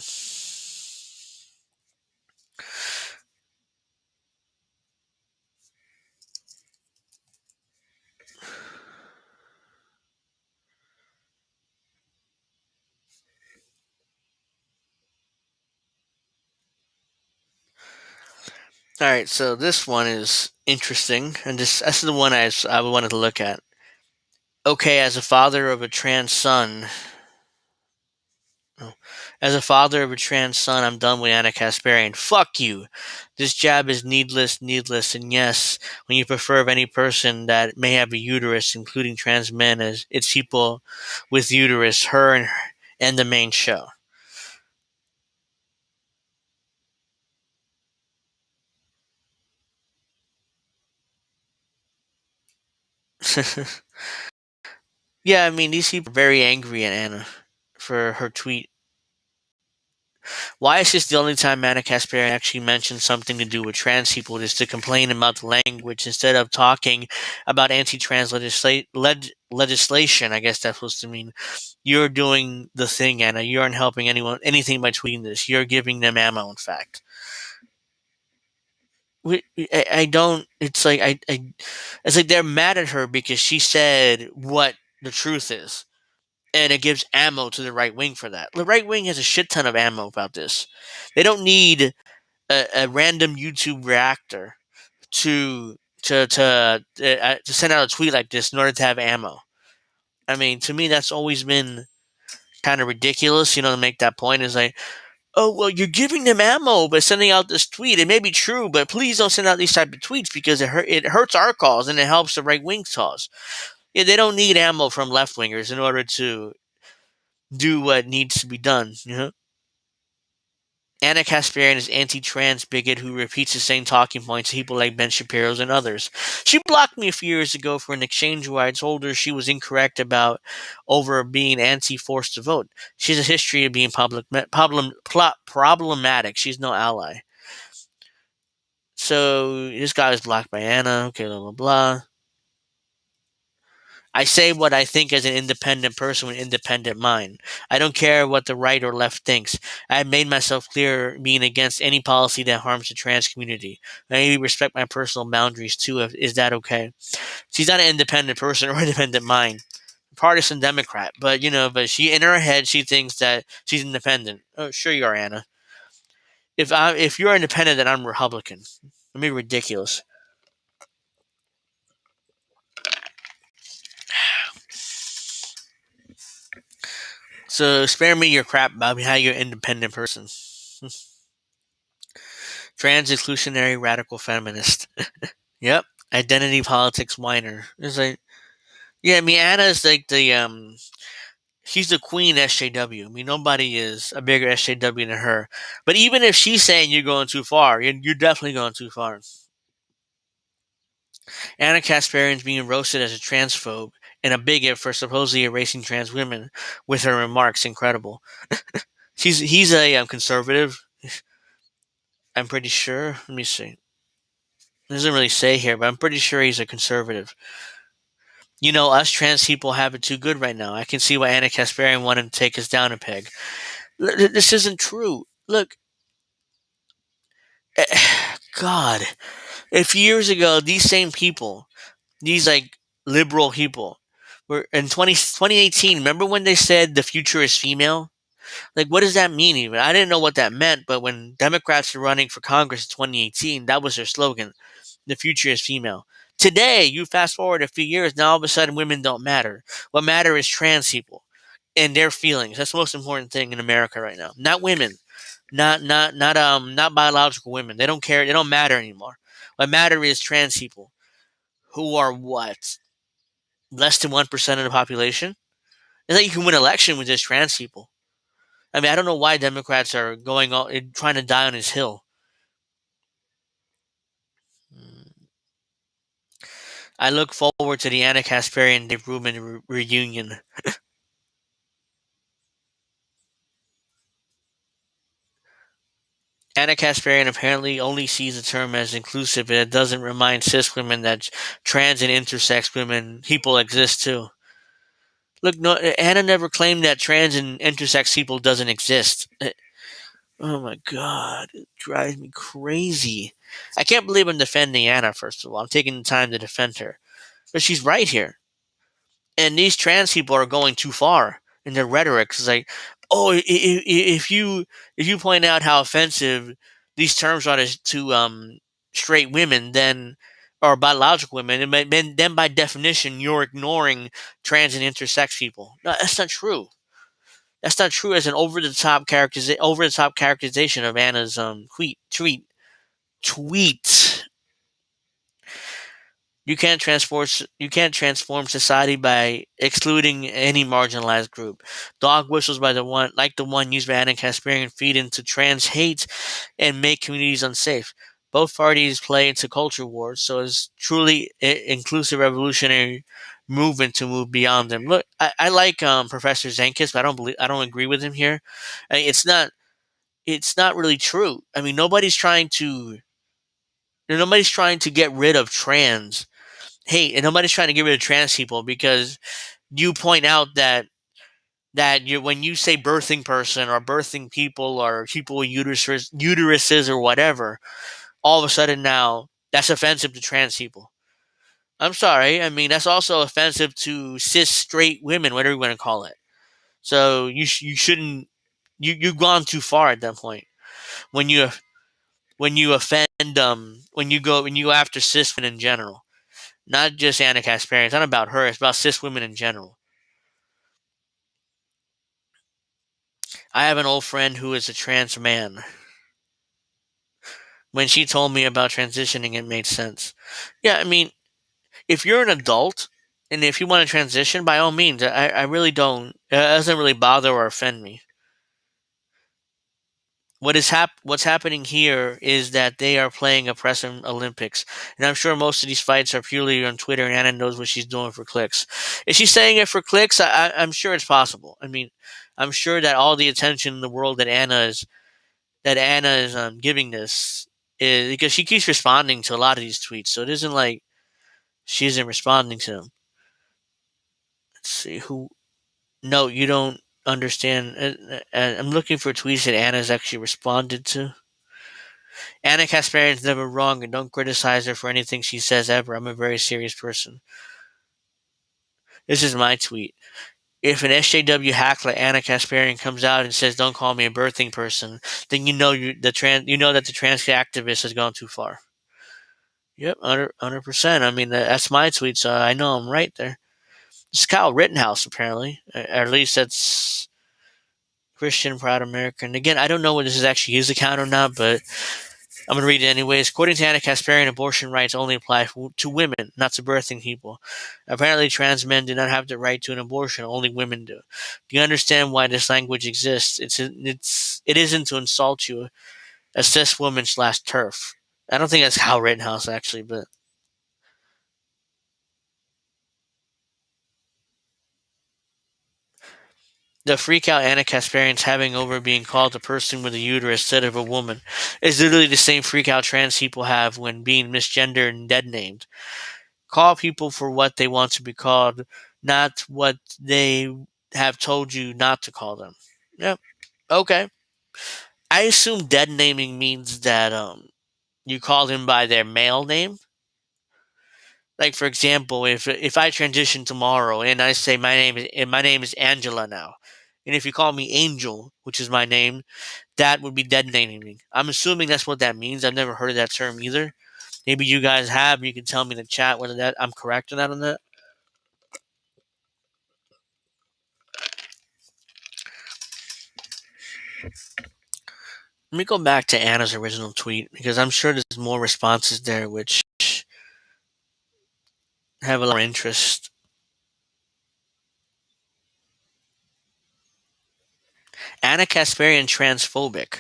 All right, so this one is interesting, and this is the one I wanted to look at. Okay, as a father of a trans son, oh, as a father of a trans son, I'm done with Anna Kasparian. Fuck you. This jab is needless, and yes, when you prefer of any person that may have a uterus, including trans men, as it's people with uterus, and the main show. Yeah, I mean, these people are very angry at Anna for her tweet. Why is this the only time Anna Kasparian actually mentioned something to do with trans people is to complain about the language instead of talking about anti-trans legislation? I guess that's supposed to mean. You're doing the thing, Anna. You aren't helping anything by tweeting this. You're giving them ammo, in fact. I don't. It's like they're mad at her because she said what the truth is, and it gives ammo to the right wing for that. The right wing has a shit ton of ammo about this. They don't need a random YouTube reactor to send out a tweet like this in order to have ammo. I mean, to me, that's always been kind of ridiculous. To make that point is like, oh well, you're giving them ammo by sending out this tweet. It may be true, but please don't send out these type of tweets because it hurts our cause and it helps the right wing's cause. Yeah, they don't need ammo from left wingers in order to do what needs to be done. Anna Kasparian is anti-trans bigot who repeats the same talking points to people like Ben Shapiro's and others. She blocked me a few years ago for an exchange where I told her she was incorrect about over being anti-forced to vote. She has a history of being problematic. She's no ally. So this guy was blocked by Anna. Okay, blah blah blah. I say what I think as an independent person with an independent mind. I don't care what the right or left thinks. I have made myself clear being against any policy that harms the trans community. I maybe respect my personal boundaries too. Is that okay? She's not an independent person or independent mind. Partisan Democrat, but but she in her head she thinks that she's independent. Oh, sure you are, Anna. If you're independent, then I'm Republican. I mean, ridiculous. So spare me your crap about how you're an independent person. Trans exclusionary radical feminist. Yep. Identity politics whiner. It's like, yeah, I mean, Anna's like she's the queen SJW. I mean, nobody is a bigger SJW than her. But even if she's saying you're going too far, you're definitely going too far. Anna Kasparian's being roasted as a transphobe and a bigot for supposedly erasing trans women with her remarks. Incredible. He's a conservative. I'm pretty sure. Let me see. It doesn't really say here, but I'm pretty sure he's a conservative. Us trans people have it too good right now. I can see why Anna Kasparian wanted to take us down a peg. This isn't true. Look, God, if years ago these same people, these like liberal people, were in 2018. Remember when they said the future is female? Like, what does that mean? Even I didn't know what that meant. But when Democrats were running for Congress in 2018, that was their slogan. The future is female. Today, you fast forward a few years, now all of a sudden women don't matter. What matter is trans people and their feelings. That's the most important thing in America right now. Not women. Not biological women. They don't care. They don't matter anymore. What matter is trans people who are what? Less than 1% of the population? It's like you can win an election with just trans people. I mean, I don't know why Democrats are going on trying to die on his hill. I look forward to the Anna Kasparian Dave Rubin reunion. Anna Kasparian apparently only sees the term as inclusive, and it doesn't remind cis women that trans and intersex women people exist too. Look, no, Anna never claimed that trans and intersex people doesn't exist. Oh my god, it drives me crazy. I can't believe I'm defending Anna. First of all, I'm taking the time to defend her, but she's right here. And these trans people are going too far in their rhetoric. It's like, oh, if you point out how offensive these terms are to straight women, then or biological women, and then by definition you're ignoring trans and intersex people. No, that's not true. That's not true. As an over the top characterization of Anna's tweet. You can't transform society by excluding any marginalized group. Dog whistles by the one used by Anna Kasparian feed into trans hate and make communities unsafe. Both parties play into culture wars, so it's truly inclusive revolutionary movement to move beyond them. Look, I like Professor Zenkis, but I don't agree with him here. It's not really true. I mean, nobody's trying to get rid of trans hate, and nobody's trying to get rid of trans people because you point out that when you say birthing person or birthing people or people with uteruses or whatever, all of a sudden now that's offensive to trans people. I'm sorry. I mean, that's also offensive to cis straight women, whatever you want to call it. So you shouldn't. You've gone too far at that point when you offend when you go after cis women in general. Not just Anna Kasparian. It's not about her. It's about cis women in general. I have an old friend who is a trans man. When she told me about transitioning, it made sense. Yeah, I mean, if you're an adult and if you want to transition, by all means, I really don't. It doesn't really bother or offend me. what's happening here is that they are playing a press Olympics, and I'm sure most of these fights are purely on Twitter, and Anna knows what she's doing for clicks. Is she saying it for clicks? I'm sure it's possible. I mean, I'm sure that all the attention in the world that Anna is giving this is because she keeps responding to a lot of these tweets, so it isn't like she isn't responding to them. Let's see who. No, you don't understand. I'm looking for tweets that Anna's actually responded to. Anna Kasparian's never wrong, and don't criticize her for anything she says ever. I'm a very serious person. This is my tweet. If an SJW hack like Anna Kasparian comes out and says, "Don't call me a birthing person," then you know that the trans activist has gone too far. Yep, 100%. I mean, that's my tweet, so I know I'm right there. It's Kyle Rittenhouse, apparently. At least that's Christian Proud American. Again, I don't know whether this is actually his account or not, but I'm going to read it anyways. According to Anna Kasparian, abortion rights only apply to women, not to birthing people. Apparently, trans men do not have the right to an abortion. Only women do. Do you understand why this language exists? It isn't to insult you, a cis woman slash turf. I don't think that's Kyle Rittenhouse, actually, but the freak out Anna Kasparian's having over being called a person with a uterus instead of a woman is literally the same freak out trans people have when being misgendered and dead named. Call people for what they want to be called, not what they have told you not to call them. Yep. Okay. I assume dead naming means that you call them by their male name. Like for example, if I transition tomorrow and I say my name is Angela now, and if you call me Angel, which is my name, that would be dead naming me. I'm assuming that's what that means. I've never heard of that term either. Maybe you guys have. You can tell me in the chat whether that I'm correct or not on that. Let me go back to Anna's original tweet because I'm sure there's more responses there which have a lot more interest. Anna Kasparian transphobic.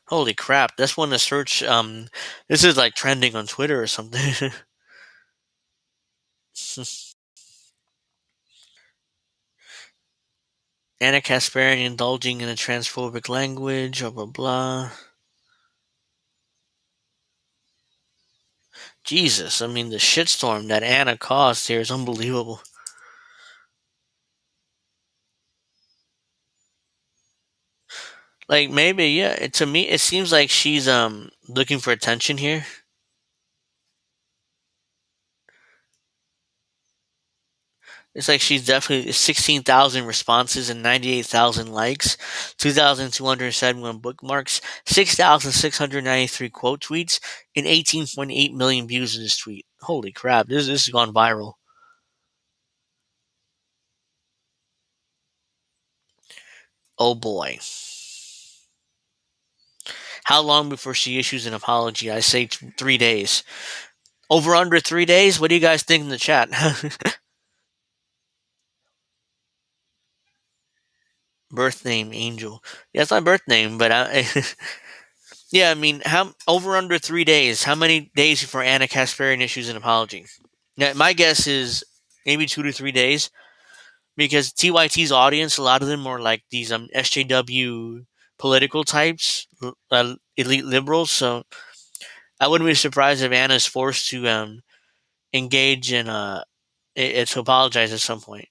Holy crap! That's one to search. This is like trending on Twitter or something. Anna Kasparian indulging in a transphobic language. Blah blah blah. Jesus, I mean the shitstorm that Anna caused here is unbelievable. Like maybe, yeah. To me, it seems like she's looking for attention here. It's like she's definitely 16,000 responses and 98,000 likes, 2,271 bookmarks, 6,693 quote tweets, and 18.8 million views in this tweet. Holy crap! This has gone viral. Oh boy. How long before she issues an apology? I say 3 days. Over under 3 days? What do you guys think in the chat? Birth name Angel. Yeah, it's my birth name, but yeah, I mean, how over under 3 days? How many days before Anna Kasparian issues an apology? Now, my guess is maybe 2 to 3 days because TYT's audience, a lot of them are like these SJW political types, elite liberals. So I wouldn't be surprised if Anna's forced to engage in to apologize at some point.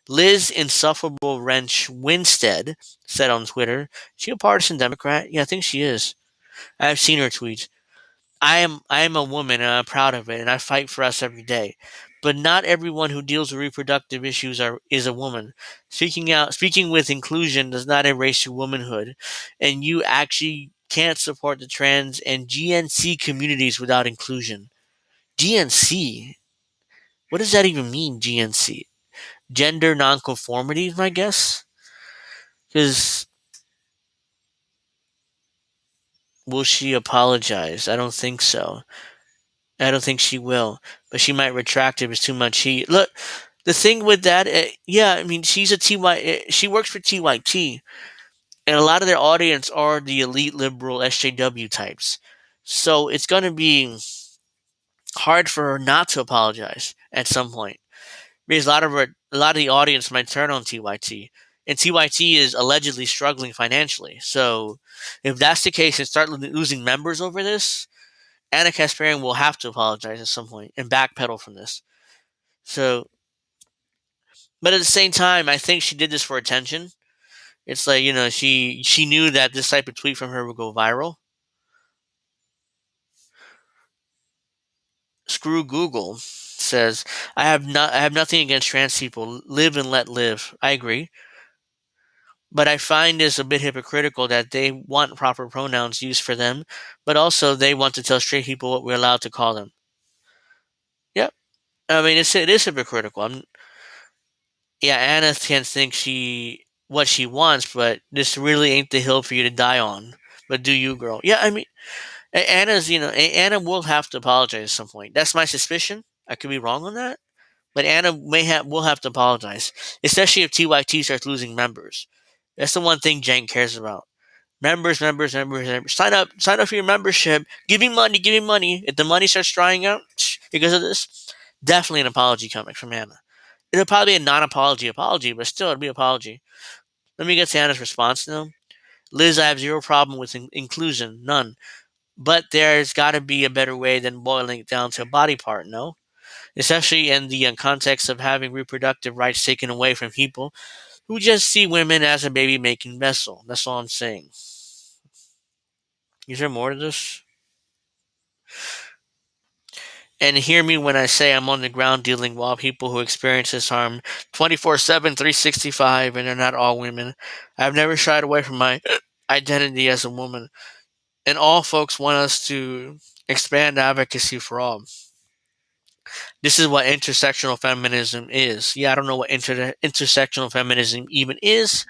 Liz Insufferable Wrench Winstead said on Twitter, "She a partisan Democrat? Yeah, I think she is. I've seen her tweets. I am a woman and I'm proud of it and I fight for us every day. But not everyone who deals with reproductive issues is a woman. Speaking with inclusion does not erase your womanhood, and you actually can't support the trans and GNC communities without inclusion." GNC? What does that even mean, GNC? Gender nonconformity, my guess? Because will she apologize? I don't think so. I don't think she will, but she might retract if it's too much heat. Look, the thing with that, yeah, I mean, she's a TY. She works for TYT, and a lot of their audience are the elite liberal SJW types. So it's going to be hard for her not to apologize at some point, because a lot of the audience might turn on TYT, and TYT is allegedly struggling financially. So if that's the case and start losing members over this, Anna Kasparian will have to apologize at some point and backpedal from this. So, but at the same time, I think she did this for attention. It's like, she knew that this type of tweet from her would go viral. Screw Google says, I have nothing against trans people. Live and let live. I agree. But I find this a bit hypocritical that they want proper pronouns used for them, but also they want to tell straight people what we're allowed to call them. Yep. I mean, it is hypocritical. Yeah, Anna can think what she wants, but this really ain't the hill for you to die on. But do you, girl? Yeah, I mean, Anna will have to apologize at some point. That's my suspicion. I could be wrong on that, but Anna will have to apologize, especially if TYT starts losing members. That's the one thing Jen cares about. Members, members, members, members. Sign up for your membership. Give me money, give me money. If the money starts drying out because of this, definitely an apology coming from Anna. It'll probably be a non-apology apology, but still, it'll be an apology. Let me get to Anna's response now. Liz, I have zero problem with inclusion, none. But there's got to be a better way than boiling it down to a body part, no? Especially in the context of having reproductive rights taken away from people who just see women as a baby-making vessel. That's all I'm saying. Is there more to this? And hear me when I say I'm on the ground dealing with people who experience this harm 24/7, 365, and they're not all women. I've never shied away from my identity as a woman. And all folks want us to expand advocacy for all. This is what intersectional feminism is. Yeah, I don't know what intersectional feminism even is,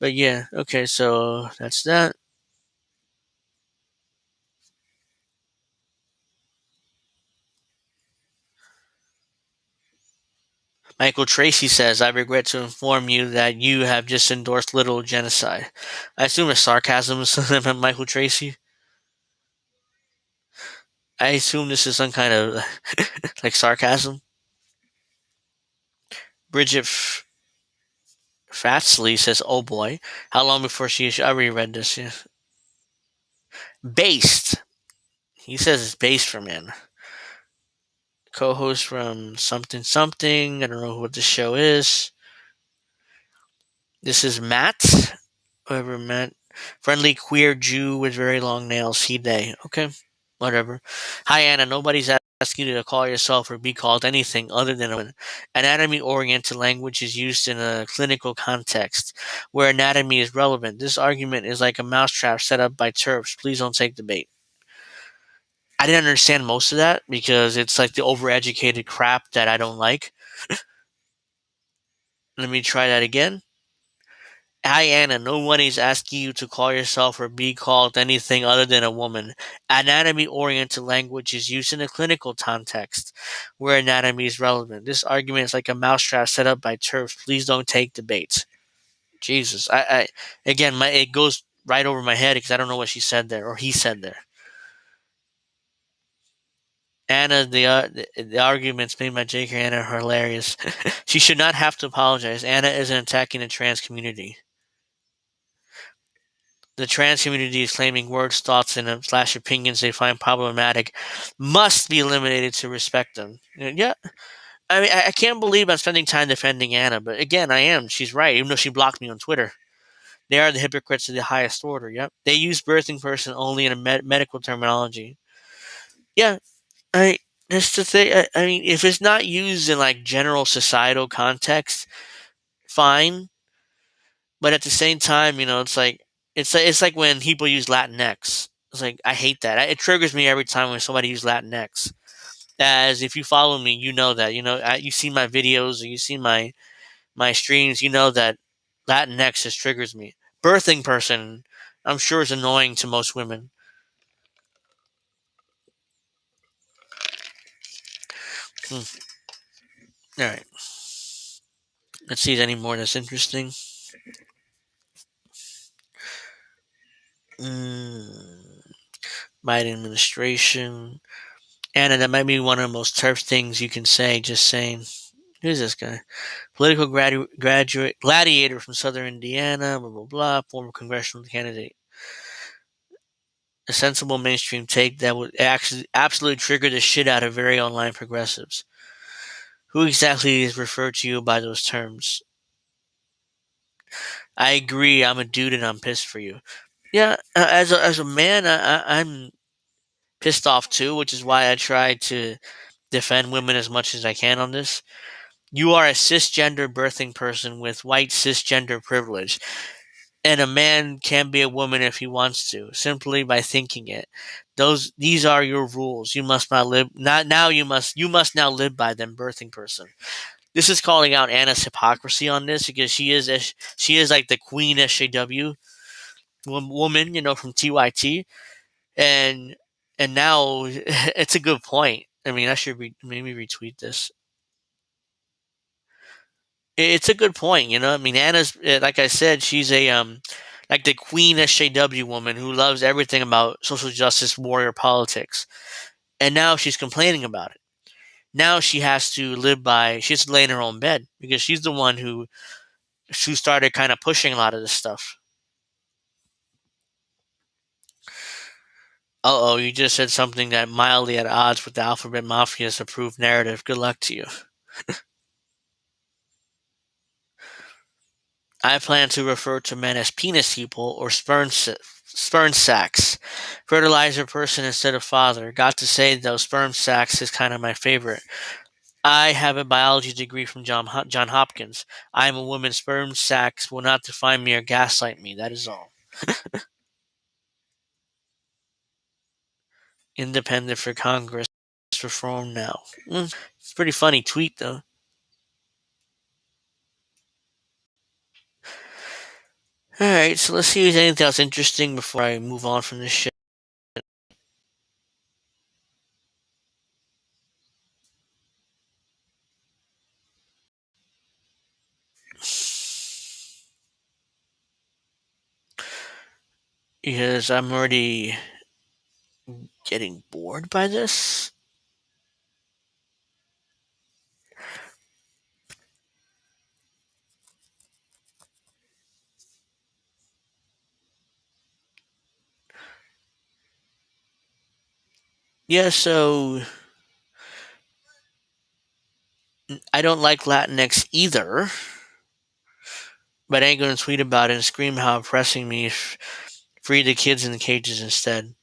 but yeah, okay, so that's that. Michael Tracy says, I regret to inform you that you have just endorsed literal genocide. I assume it's sarcasm from Michael Tracy. I assume this is some kind of like sarcasm. Bridget Fatsley says, oh boy, how long before she I already read this, yeah. Based. He says it's based from him. Co-host from something something. I don't know what the show is. This is Matt. Whoever Matt. Friendly queer Jew with very long nails. He they. Okay. Whatever. Hi Anna. Nobody's asking you to call yourself or be called anything other than a woman. Anatomy-oriented language is used in a clinical context where anatomy is relevant. This argument is like a mousetrap set up by TERFs. Please don't take the bait. I didn't understand most of that because it's like the overeducated crap that I don't like. Let me try that again. Hi Anna, nobody's asking you to call yourself or be called anything other than a woman. Anatomy-oriented language is used in a clinical context where anatomy is relevant. This argument is like a mousetrap set up by TERFs. Please don't take the bait. Jesus, I again, it goes right over my head because I don't know what she said there or he said there. Anna, the arguments made by Jake and Anna are hilarious. She should not have to apologize. Anna isn't attacking the trans community. The trans community is claiming words, thoughts, and slash opinions they find problematic must be eliminated to respect them. Yeah, I mean, I can't believe I'm spending time defending Anna, but again, I am. She's right, even though she blocked me on Twitter. They are the hypocrites of the highest order. Yep, they use birthing person only in a medical terminology. Yeah, I that's the thing. I mean, if it's not used in like general societal context, fine. But at the same time, it's like when people use Latinx. It's like I hate that. It triggers me every time when somebody uses Latinx. As if you follow me, you know that you see my videos or you see my streams. You know that Latinx just triggers me. Birthing person, I'm sure is annoying to most women. Hmm. All right. Let's see if any more that's interesting. Biden administration. Anna, that might be one of the most turf things you can say, just saying. Who's this guy? Political graduate, gladiator from southern Indiana, blah, blah, blah, former congressional candidate. A sensible mainstream take that would actually absolutely trigger the shit out of very online progressives. Who exactly is referred to you by those terms? I agree, I'm a dude and I'm pissed for you. Yeah, as a man, I'm pissed off too, which is why I try to defend women as much as I can on this. You are a cisgender birthing person with white cisgender privilege, and a man can be a woman if he wants to, simply by thinking it. These are your rules. You must not live. Not now. You must now live by them, birthing person. This is calling out Anna's hypocrisy on this because she is like the queen SJW woman, from TYT, and now it's a good point. I mean, I should maybe retweet this. It's a good point, I mean, Anna's like I said, she's a like the queen SJW woman who loves everything about social justice warrior politics, and now she's complaining about it. Now she has to she has to lay in her own bed because she's the one who started kind of pushing a lot of this stuff. Uh oh, you just said something that mildly at odds with the Alphabet Mafia's approved narrative. Good luck to you. I plan to refer to men as penis people or sperm sacks. Fertilizer person instead of father. Got to say though, sperm sacks is kind of my favorite. I have a biology degree from John Hopkins. I am a woman. Sperm sacks will not define me or gaslight me. That is all. Independent for Congress. Reform now. It's a pretty funny tweet though. Alright, so let's see if there's anything else interesting before I move on from this shit. Because I'm already getting bored by this. Yeah, so I don't like Latinx either, but I ain't gonna tweet about it and scream how oppressing me. Free the kids in the cages instead.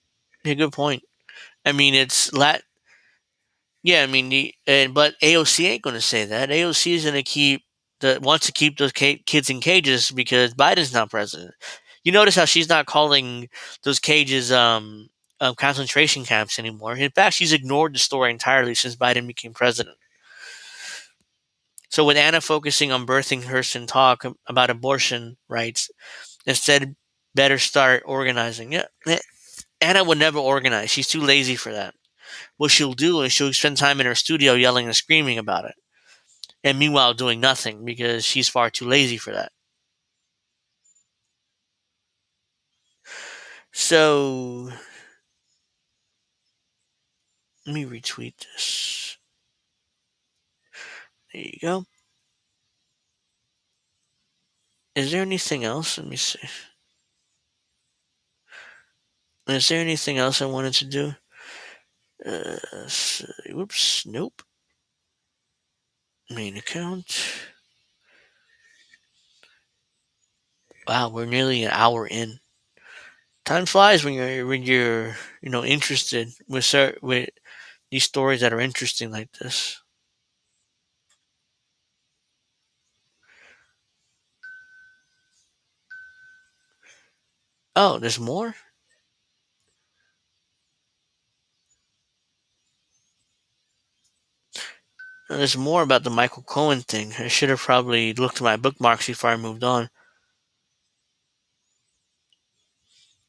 Yeah, good point. I mean, it's Yeah, I mean, but AOC ain't gonna say that. AOC is gonna wants to keep those kids in cages because Biden's not president. You notice how she's not calling those cages concentration camps anymore. In fact, she's ignored the story entirely since Biden became president. So with Anna focusing on birthing person talk about abortion rights, instead better start organizing. Yeah, Anna would never organize. She's too lazy for that. What she'll do is she'll spend time in her studio yelling and screaming about it. And meanwhile doing nothing because she's far too lazy for that. So let me retweet this. There you go. Is there anything else? Let me see. Is there anything else I wanted to do? Whoops. Nope. Main account. Wow, we're nearly an hour in. Time flies when you're interested with these stories that are interesting like this. Oh, there's more? There's more about the Michael Cohen thing. I should have probably looked at my bookmarks before I moved on.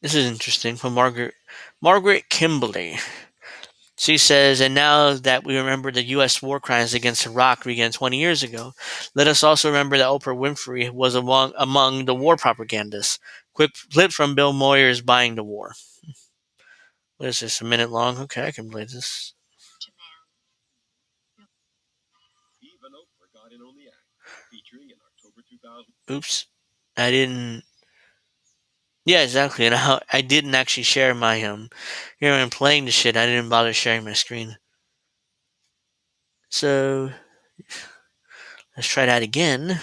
This is interesting from Margaret Kimberly. She says, and now that we remember the U.S. war crimes against Iraq began 20 years ago, let us also remember that Oprah Winfrey was among the war propagandists. Quick flip from Bill Moyers buying the war. What is this, a minute long? Okay, I can play this. Oops. I didn't. Yeah, exactly. And I didn't actually share my here I'm playing the shit. I didn't bother sharing my screen. So let's try that again.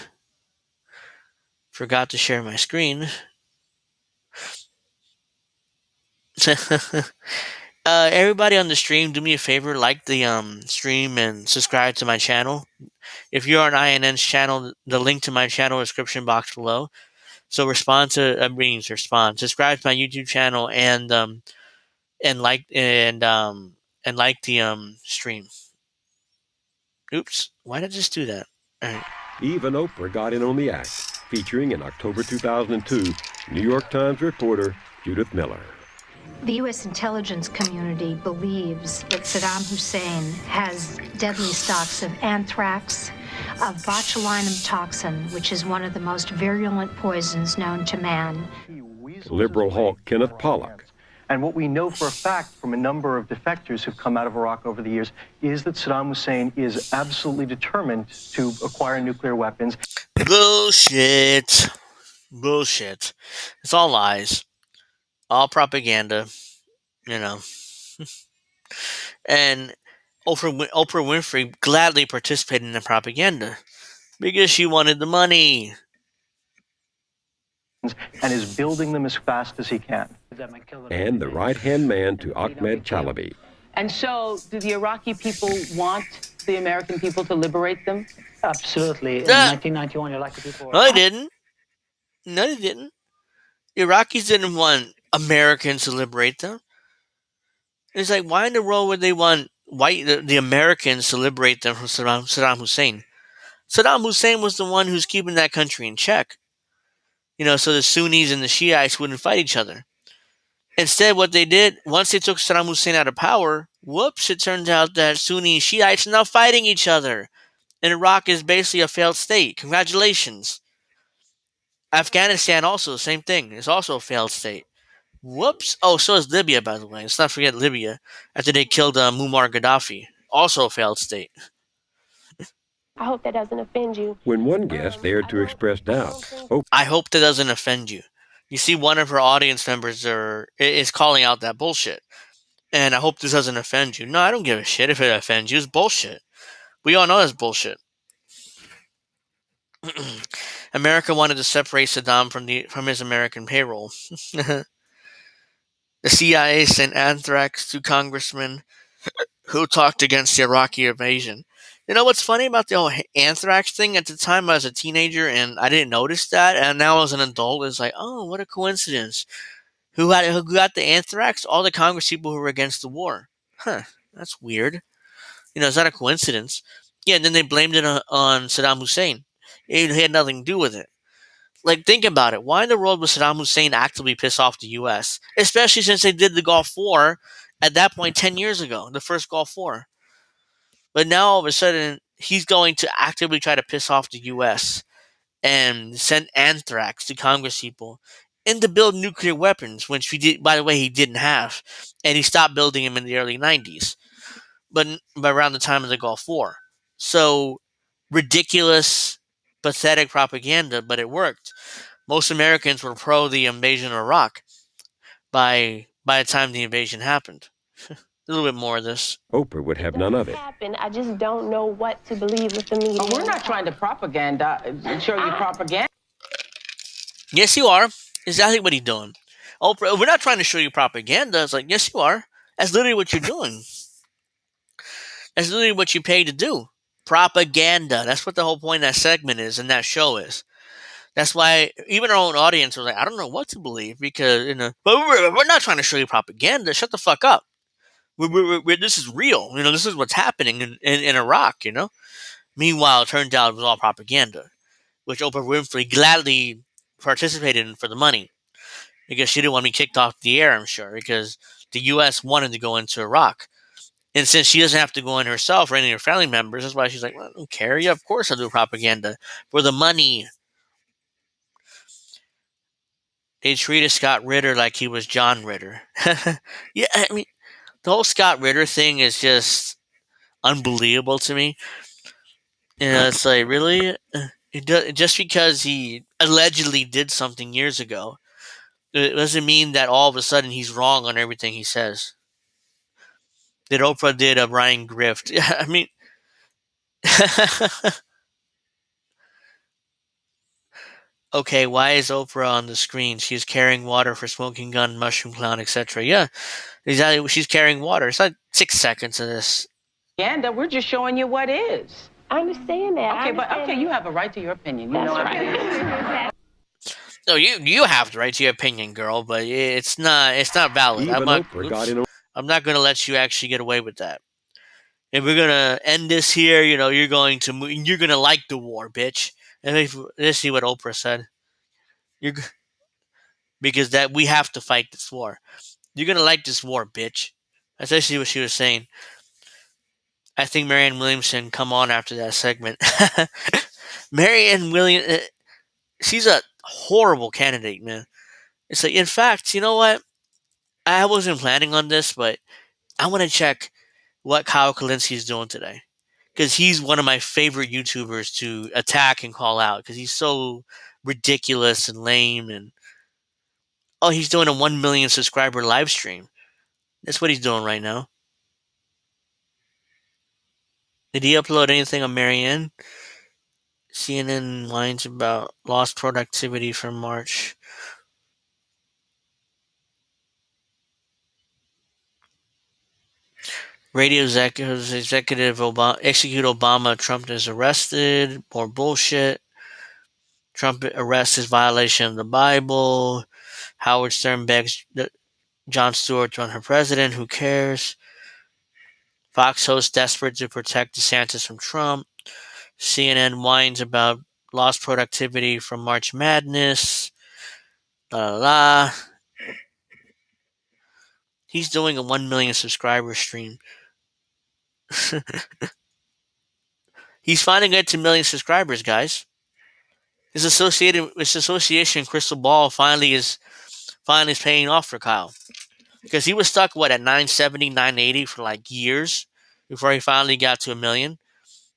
Forgot to share my screen. Everybody on the stream, do me a favor, like the stream and subscribe to my channel. If you're on INN's channel, the link to my channel description box below. So subscribe to my YouTube channel and like the stream. Oops, why did I just do that? All right. Even Oprah got in on the act, featuring in October 2002 New York Times reporter Judith Miller. The U.S. intelligence community believes that Saddam Hussein has deadly stocks of anthrax, of botulinum toxin, which is one of the most virulent poisons known to man. Liberal hawk Kenneth Pollock. And what we know for a fact from a number of defectors who've come out of Iraq over the years is that Saddam Hussein is absolutely determined to acquire nuclear weapons. Bullshit. It's all lies. All propaganda. You know. And Oprah Winfrey gladly participated in the propaganda because she wanted the money. And is building them as fast as he can. And the right-hand man to Ahmed Chalabi. And so, do the Iraqi people want the American people to liberate them? Absolutely. In 1991, the Iraqi people were... No, they didn't. No, they didn't. Iraqis didn't want Americans to liberate them. It's like, why in the world would they want the Americans to liberate them from Saddam Hussein? Saddam Hussein was the one who's keeping that country in check. You know, so the Sunnis and the Shiites wouldn't fight each other. Instead, what they did, once they took Saddam Hussein out of power, whoops, it turns out that Sunni and Shiites are now fighting each other. And Iraq is basically a failed state. Congratulations. Afghanistan also, same thing. It's also a failed state. Whoops. Oh, so is Libya, by the way. Let's not forget Libya, after they killed Muammar Gaddafi. Also a failed state. I hope that doesn't offend you. When one guest dared to express doubt. I hope that doesn't offend you. You see, one of her audience members is calling out that bullshit. And I hope this doesn't offend you. No, I don't give a shit if it offends you. It's bullshit. We all know it's bullshit. America wanted to separate Saddam from his American payroll. The CIA sent anthrax to congressmen who talked against the Iraqi invasion. You know what's funny about the whole anthrax thing? At the time, I was a teenager and I didn't notice that. And now as an adult, it's like, oh, what a coincidence. Who got the anthrax? All the Congress people who were against the war. Huh, that's weird. You know, is that a coincidence? Yeah, and then they blamed it on Saddam Hussein. He had nothing to do with it. Like, think about it. Why in the world would Saddam Hussein actively piss off the U.S.? Especially since they did the Gulf War at that point 10 years ago, the first Gulf War. But now all of a sudden, he's going to actively try to piss off the U.S. and send anthrax to Congress people and to build nuclear weapons, which by the way, he didn't have. And he stopped building them in the early 90s, but around the time of the Gulf War. So, ridiculous, pathetic propaganda, but it worked. Most Americans were pro the invasion of Iraq by the time the invasion happened. A little bit more of this. Oprah would have none of it. I just don't know what to believe with the media. Oh, we're not trying to show you propaganda. Yes, you are. Exactly what he's doing. Oprah, we're not trying to show you propaganda. It's like, yes, you are. That's literally what you're doing. That's literally what you pay to do. Propaganda. That's what the whole point of that segment is and that show is. That's why even our own audience was like, I don't know what to believe because, but we're not trying to show you propaganda. Shut the fuck up. This is real. This is what's happening in Iraq, Meanwhile, it turned out it was all propaganda, which Oprah Winfrey gladly participated in for the money because she didn't want to be kicked off the air, I'm sure, because the U.S. wanted to go into Iraq. And since she doesn't have to go in herself or any of her family members, that's why she's like, well, I don't care. Yeah, of course I'll do propaganda for the money. they treated Scott Ritter like he was John Ritter. Yeah, I mean, the whole Scott Ritter thing is just unbelievable to me. It's like, really? Just because he allegedly did something years ago, it doesn't mean that all of a sudden he's wrong on everything he says. That Oprah did a Ryan Grift. Yeah, I mean, okay, why is Oprah on the screen? She's carrying water for Smoking Gun, Mushroom Clown, etc. Yeah, exactly. She's carrying water. It's not 6 seconds of this. And we're just showing you what is. I understand that. Okay, but okay, you have a right to your opinion. You know what I mean? No, you have the right to your opinion, girl, but it's not valid. Even Oprah got in. I'm not going to let you actually get away with that. If we're gonna end this here, you're going to like the war, bitch. And let's see what Oprah said. Because that we have to fight this war. You're gonna like this war, bitch. That's actually what she was saying. I think Marianne Williamson come on after that segment. Marianne Williamson, she's a horrible candidate, man. It's like, in fact, you know what? I wasn't planning on this, but I want to check what Kyle Kalinske is doing today. Because he's one of my favorite YouTubers to attack and call out. Because he's so ridiculous and lame. And he's doing a 1 million subscriber live stream. That's what he's doing right now. Did he upload anything on Marianne? CNN whines about lost productivity from March. Radio executive execute Obama. Trump is arrested. More bullshit. Trump arrest is violation of the Bible. Howard Stern begs Jon Stewart to run for president. Who cares? Fox host desperate to protect DeSantis from Trump. CNN whines about lost productivity from March Madness. La la la. He's doing a 1 million subscriber stream. He's finally get to 1 million subscribers, guys. His association Crystal Ball finally is paying off for Kyle. Because he was stuck, at 970, 980 for like years before he finally got to 1 million.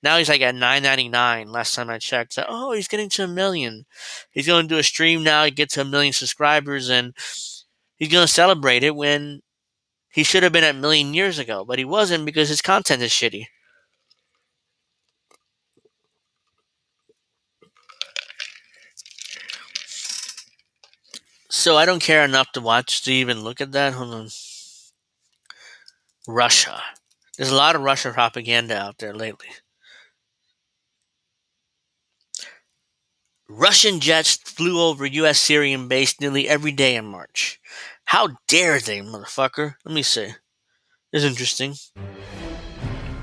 Now he's like at 999 last time I checked. So, he's getting to 1 million. He's going to do a stream now. He gets to 1 million subscribers and he's going to celebrate it when he should have been at 1 million years ago. But he wasn't because his content is shitty. So I don't care enough to even look at that. Hold on. Russia. There's a lot of Russia propaganda out there lately. Russian jets flew over U.S. Syrian base nearly every day in March. How dare they, motherfucker? Let me see. This is interesting.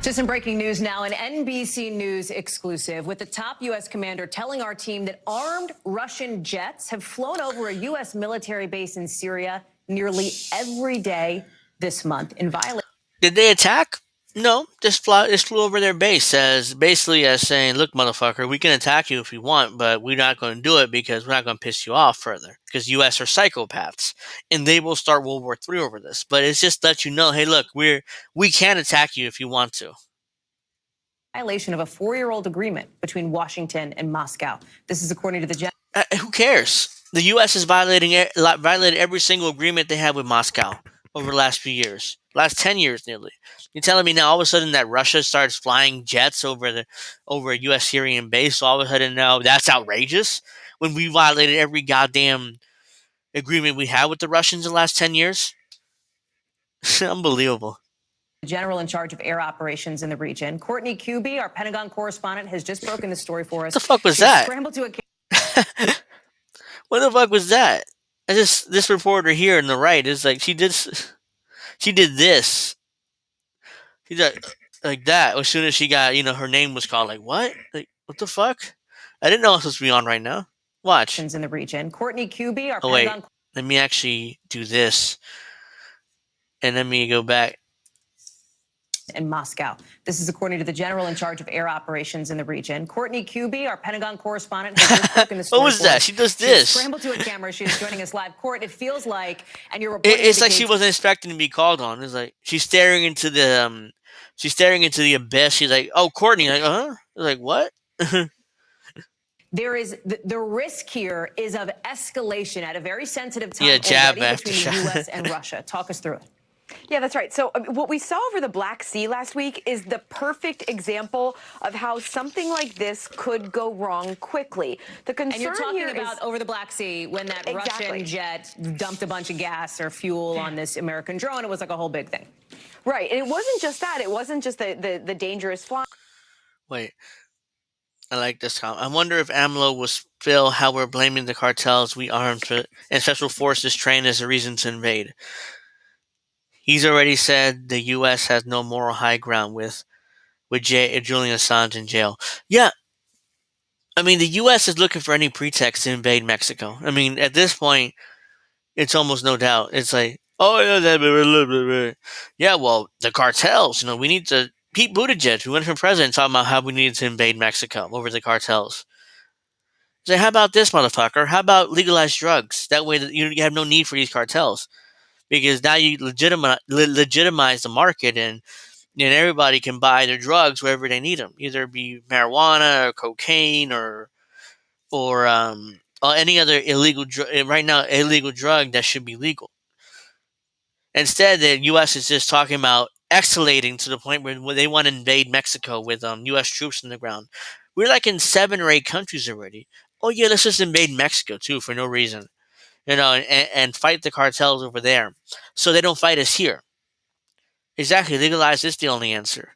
To some breaking news now, an NBC News exclusive with the top U.S. commander telling our team that armed Russian jets have flown over a U.S. military base in Syria nearly every day this month in violation. Did they attack? No, just flew over their base as saying, look, motherfucker, we can attack you if we want, but we're not going to do it because we're not going to piss you off further. Because U.S. are psychopaths, and they will start World War III over this. But it's just let you know, hey, look, we can attack you if you want to. Violation of a 4-year-old agreement between Washington and Moscow. This is according to the who cares? The U.S. has violated every single agreement they have with Moscow over the last few years. Last 10 years nearly. You're telling me now all of a sudden that Russia starts flying jets over a U.S. Syrian base, so all of a sudden now that's outrageous when we violated every goddamn agreement we had with the Russians in the last 10 years? Unbelievable. General in charge of air operations in the region. Courtney Kuby, our Pentagon correspondent, has just broken the story for us. What the fuck was that? Scrambled to What the fuck was that? This reporter here on the right is like she did this. She did like that as soon as she got her name was called. Like what? Like what the fuck? I didn't know I was supposed to be on right now. Watch. In the region. Courtney Kuby, our Pentagon. Wait, let me actually do this, and let me go back. in Moscow. This is according to the general in charge of air operations in the region. Courtney Kuby, our Pentagon correspondent, has just broken the story. What was that? She does this. She scrambled to a camera. She is joining us live. Court, it feels like, and your report It's like indicates she wasn't expecting to be called on. It's like she's staring into the abyss. She's like, "Oh, Courtney," like, like what? there is the risk here is of escalation at a very sensitive time Yeah, jab already after between the jab. U.S. and Russia. Talk us through it. Yeah, that's right. So what we saw over the Black Sea last week is the perfect example of how something like this could go wrong quickly. The concern And you're talking here about is over the Black Sea when that Exactly. Russian jet dumped a bunch of gas or fuel on this American drone. It was like a whole big thing. Right. And it wasn't just that. It wasn't just the dangerous flying. Wait, I like this comment. I wonder if AMLO will spill how we're blaming the cartels we armed and special forces trained as a reason to invade. He's already said the U.S. has no moral high ground with Julian Assange in jail. Yeah, I mean, the U.S. is looking for any pretext to invade Mexico. I mean, at this point, it's almost no doubt. It's like, oh, yeah, yeah, well, the cartels, we need to. Pete Buttigieg, who went for president, talking about how we needed to invade Mexico over the cartels. So how about this, motherfucker? How about legalize drugs? That way you have no need for these cartels. Because now you legitimize the market and everybody can buy their drugs wherever they need them, either it be marijuana or cocaine or any other illegal drug that should be legal. Instead, the U.S. is just talking about escalating to the point where they want to invade Mexico with U.S. troops on the ground. We're like in 7 or 8 countries already. Oh yeah, let's just invade Mexico too for no reason, and fight the cartels over there, so they don't fight us here. Exactly, legalize is the only answer.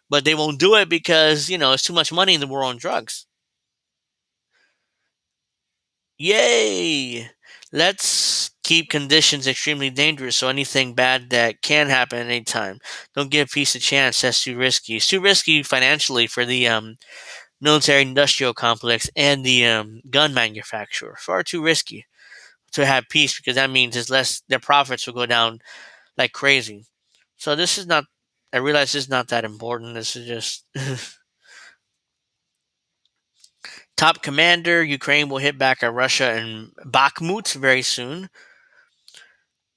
But they won't do it because, it's too much money in the war on drugs. Yay! Let's keep conditions extremely dangerous, so anything bad that can happen at any time. Don't give peace a chance, that's too risky. It's too risky financially for the military-industrial complex and the gun manufacturer. Far too risky to have peace, because that means their profits will go down like crazy. So this is not, I realize this is not that important. This is just top commander. Ukraine will hit back at Russia and Bakhmut very soon.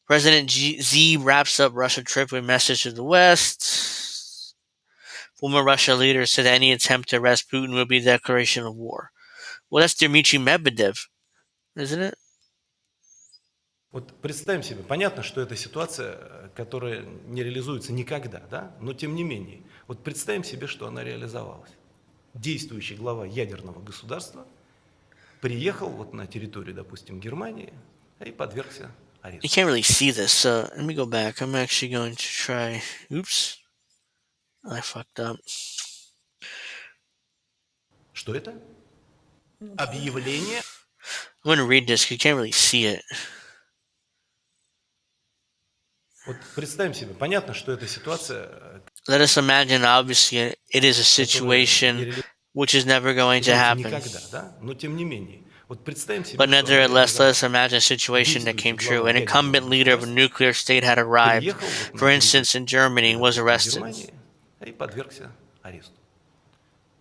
President Z wraps up Russia trip with message to the West. Former Russia leader said any attempt to arrest Putin will be a declaration of war. Well, that's Dmitry Medvedev, isn't it? Вот представим себе, понятно, что это ситуация, которая не реализуется никогда, да? Но тем не менее, вот представим себе, что она реализовалась. Действующий глава ядерного государства приехал вот на территорию, допустим, Германии и подвергся аресту. You can't really see this, so let me go back. I'm actually going to try. Oops. I fucked up. Что это? Объявление. I'm going to read this because you can't really see it. Вот представим себе, понятно, что эта ситуация. Let us imagine, obviously, it is a situation which is never going to happen. Никогда, да? Но тем не менее, вот представим себе. But nevertheless, let us imagine a situation that came true. An incumbent leader of a nuclear state had arrived, for instance, in Germany, and was arrested. И подвергся аресту.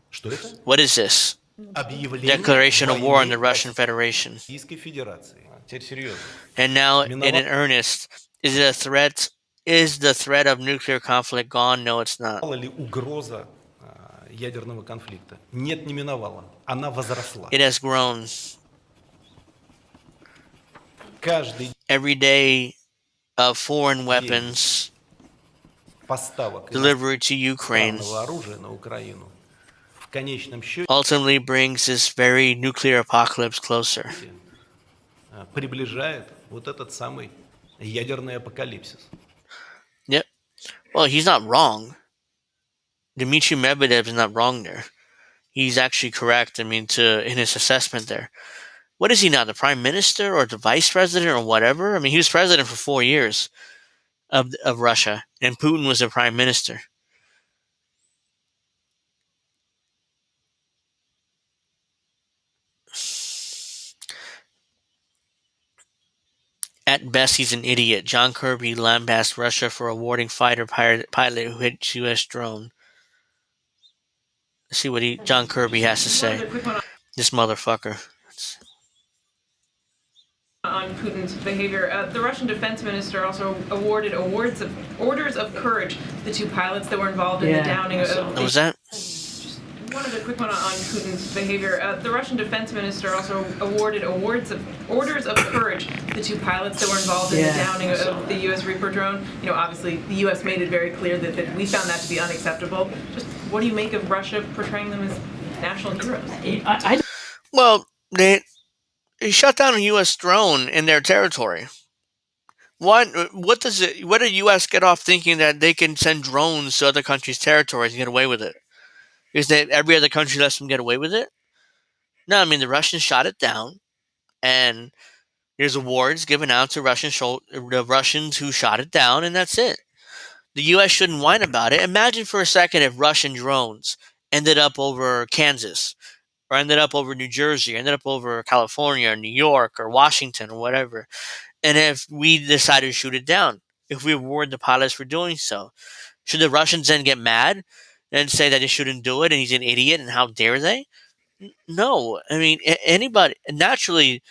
Что это? What is this? Declaration of war on the Russian Federation. Российской Федерации. Теперь серьезно. And now, in earnest, is it a threat? Is the threat of nuclear conflict gone? No, it's not. Миновала ли угроза ядерного конфликта? Нет, не миновала. Она возросла. It has grown. Every day of foreign weapons delivered to Ukraine ultimately brings this very nuclear apocalypse closer. Приближает вот этот самый ядерный апокалипсис. Yep. Well, he's not wrong. Dmitry Medvedev is not wrong there. He's actually correct, in his assessment there. What is he now, the prime minister or the vice president or whatever? He was president for 4 years of Russia, and Putin was the prime minister. At best, he's an idiot. John Kirby lambasted Russia for awarding fighter pilot who hit U.S. drone. Let's see what John Kirby has to say. This motherfucker. On Putin's behavior, the Russian defense minister also awarded orders of courage to the two pilots that were involved in the downing of. What was that? One other quick one on Putin's behavior. The Russian defense minister also awarded orders of courage to the two pilots that were involved in the downing of the U.S. Reaper drone. You know, obviously, the U.S. made it very clear that we found that to be unacceptable. Just what do you make of Russia portraying them as national heroes? Well, they shut down a U.S. drone in their territory. What does the U.S. get off thinking that they can send drones to other countries' territories and get away with it? Is that every other country lets them get away with it? No, I mean the Russians shot it down, and there's awards given out to the Russians who shot it down, and that's it. The U.S. shouldn't whine about it. Imagine for a second if Russian drones ended up over Kansas, or ended up over New Jersey, or ended up over California, or New York, or Washington, or whatever, and if we decided to shoot it down, if we award the pilots for doing so, should the Russians then get mad and say that they shouldn't do it and he's an idiot and how dare they? No. I mean, anybody, naturally,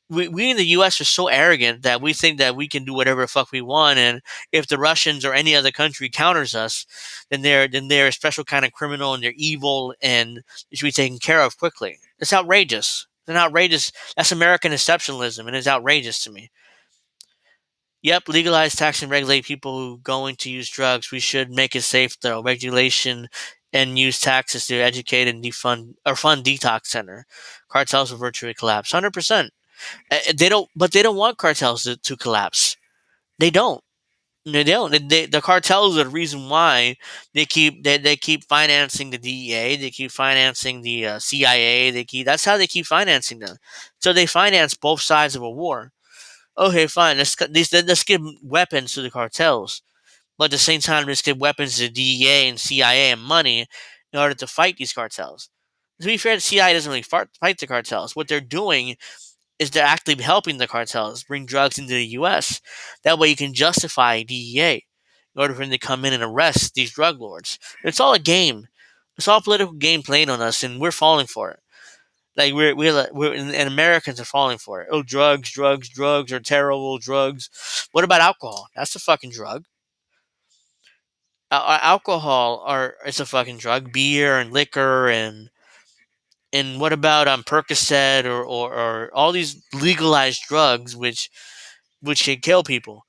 we in the U.S. are so arrogant that we think that we can do whatever the fuck we want, and if the Russians or any other country counters us, then they're a special kind of criminal and they're evil and they should be taken care of quickly. It's outrageous. It's outrageous. That's American exceptionalism, and it's outrageous to me. Yep, legalize, tax, and regulate people who going to use drugs. We should make it safe though. Regulation and use taxes to educate and defund or fund detox center. Cartels will virtually collapse. 100%. They don't want cartels to collapse. They don't. They don't. The cartels are the reason why they keep financing the DEA. They keep financing the CIA. That's how they keep financing them. So they finance both sides of a war. Okay, fine. Let's give weapons to the cartels, but at the same time, let's give weapons to the DEA and CIA and money in order to fight these cartels. To be fair, the CIA doesn't really fight the cartels. What they're doing is they're actively helping the cartels bring drugs into the U.S. That way, you can justify DEA in order for them to come in and arrest these drug lords. It's all a game. It's all a political game played on us, and we're falling for it. Like and Americans are falling for it. Oh, drugs are terrible. Drugs. What about alcohol? That's a fucking drug. Alcohol is a fucking drug. Beer and liquor and what about Percocet or all these legalized drugs which can kill people?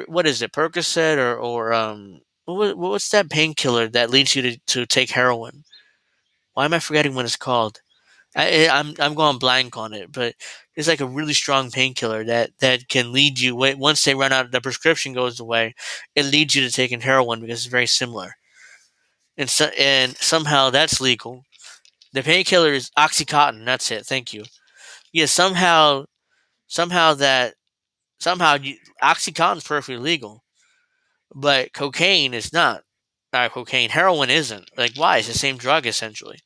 What is it? Percocet or what's that painkiller that leads you to take heroin? Why am I forgetting what it's called? I'm going blank on it, but it's like a really strong painkiller that can lead you, once they run out, the prescription goes away, it leads you to taking heroin because it's very similar. And somehow that's legal. The painkiller is Oxycontin. That's it. Thank you. Yeah, somehow Oxycontin is perfectly legal, but cocaine is not. Heroin isn't. Like, why? It's the same drug essentially.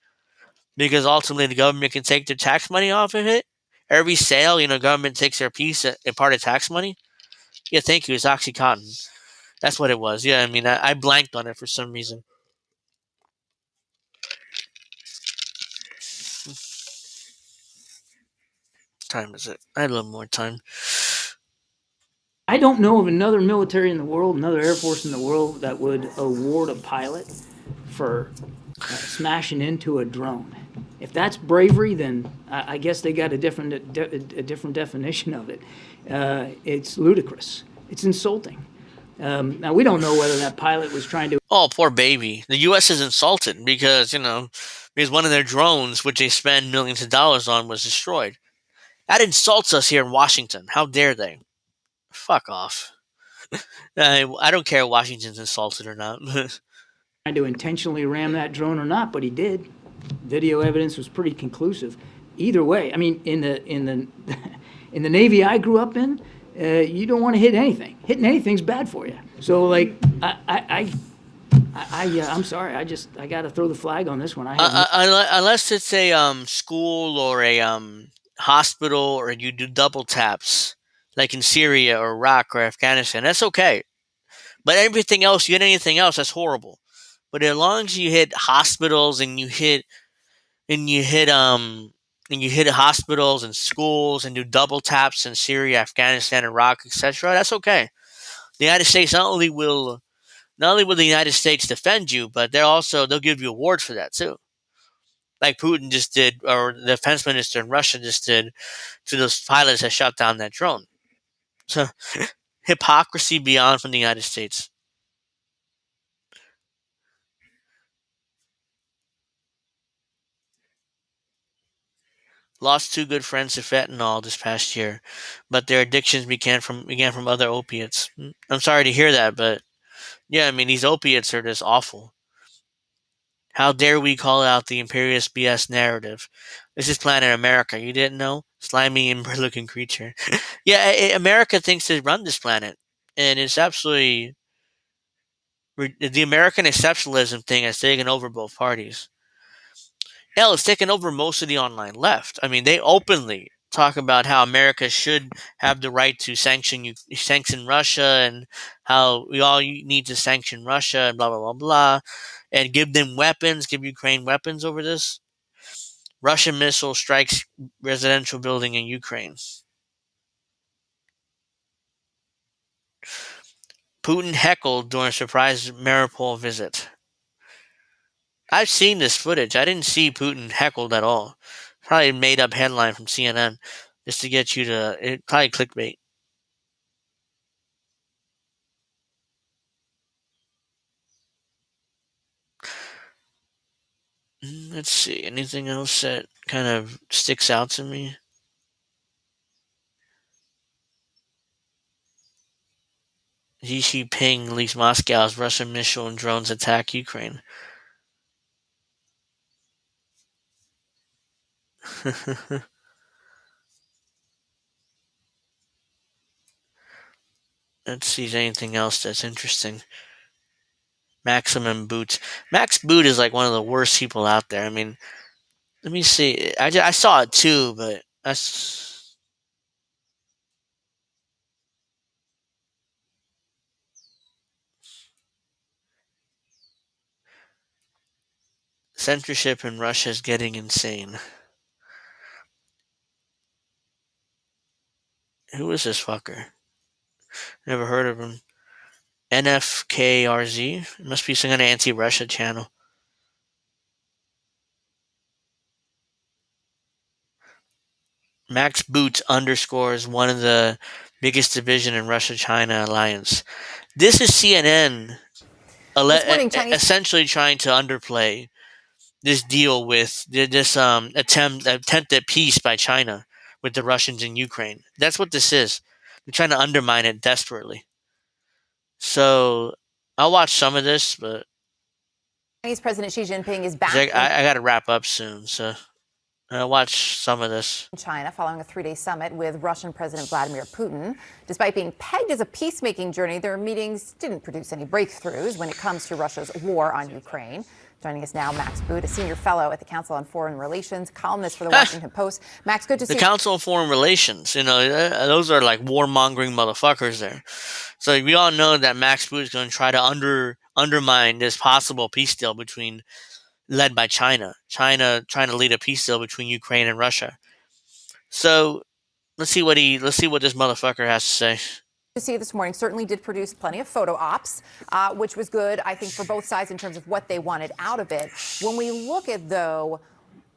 Because ultimately the government can take their tax money off of it. Every sale, government takes their piece, a part of tax money. Yeah, thank you. It's Oxycontin. That's what it was. Yeah, I mean, I blanked on it for some reason. What time is it? I had a little more time. I don't know of another military in the world, another Air Force in the world that would award a pilot for smashing into a drone. If that's bravery, then I guess they got a different definition of it. It's ludicrous. It's insulting. Now, we don't know whether that pilot was trying to... Oh, poor baby. The U.S. is insulted because one of their drones, which they spend millions of dollars on, was destroyed. That insults us here in Washington. How dare they? Fuck off. I don't care if Washington's insulted or not. Trying to intentionally ram that drone or not, but he did. Video evidence was pretty conclusive. Either way, I mean, in the Navy I grew up in, you don't want to hit anything. Hitting anything's bad for you. So, like, I'm sorry. I got to throw the flag on this one. Unless it's a school or a hospital, or you do double taps, like in Syria or Iraq or Afghanistan. That's okay. But everything else, you hit anything else, that's horrible. But as long as you hit hospitals and you hit hospitals and schools and do double taps in Syria, Afghanistan, Iraq, etc., that's okay. The United States not only will the United States defend you, but they'll give you awards for that too. Like Putin just did, or the defense minister in Russia just did to those pilots that shot down that drone. So hypocrisy beyond from the United States. Lost two good friends to fentanyl this past year, but their addictions began from other opiates. I'm sorry to hear that, but yeah, I mean these opiates are just awful. How dare we call out the imperialist BS narrative? This is Planet America. You didn't know? Slimy and bird-looking creature. Yeah, America thinks they run this planet, and it's absolutely the American exceptionalism thing has taken over both parties. Hell, it's taken over most of the online left. I mean, they openly talk about how America should have the right to sanction Russia, and how we all need to sanction Russia, and blah blah blah blah, and give them weapons, give Ukraine weapons over this. Russian missile strikes residential building in Ukraine. Putin heckled during a surprise Mariupol visit. I've seen this footage. I didn't see Putin heckled at all. Probably a made up headline from CNN just to get you to probably clickbait. Let's see. Anything else that kind of sticks out to me? Xi Jinping leads Moscow's Russian missile and drones attack Ukraine. Let's see if there's anything else that's interesting. Maximum Boots. Max Boot is like one of the worst people out there. I mean, let me see. I saw it too, but that's censorship in Russia is getting insane. Who is this fucker? Never heard of him. NFKRZ? It must be some kind of anti-Russia channel. Max Boots underscores one of the biggest division in Russia-China alliance. This is CNN essentially trying to underplay this deal with this attempt at peace by China with the Russians in Ukraine. That's what this is. They're trying to undermine it desperately. So I'll watch some of this, but Chinese President Xi Jinping is back. I got to wrap up soon, so I'll watch some of this. In China, following a 3-day summit with Russian President Vladimir Putin. Despite being pegged as a peacemaking journey, their meetings didn't produce any breakthroughs when it comes to Russia's war on Ukraine. Joining us now, Max Boot, a senior fellow at the Council on Foreign Relations, columnist for the Washington Post. Max, good to see you. The Council on Foreign Relations, you know, those are like warmongering motherfuckers there. So we all know that Max Boot is going to try to undermine this possible peace deal led by China. China trying to lead a peace deal between Ukraine and Russia. So let's see what this motherfucker has to say. To see this morning certainly did produce plenty of photo ops, which was good, I think, for both sides in terms of what they wanted out of it. When we look at, though,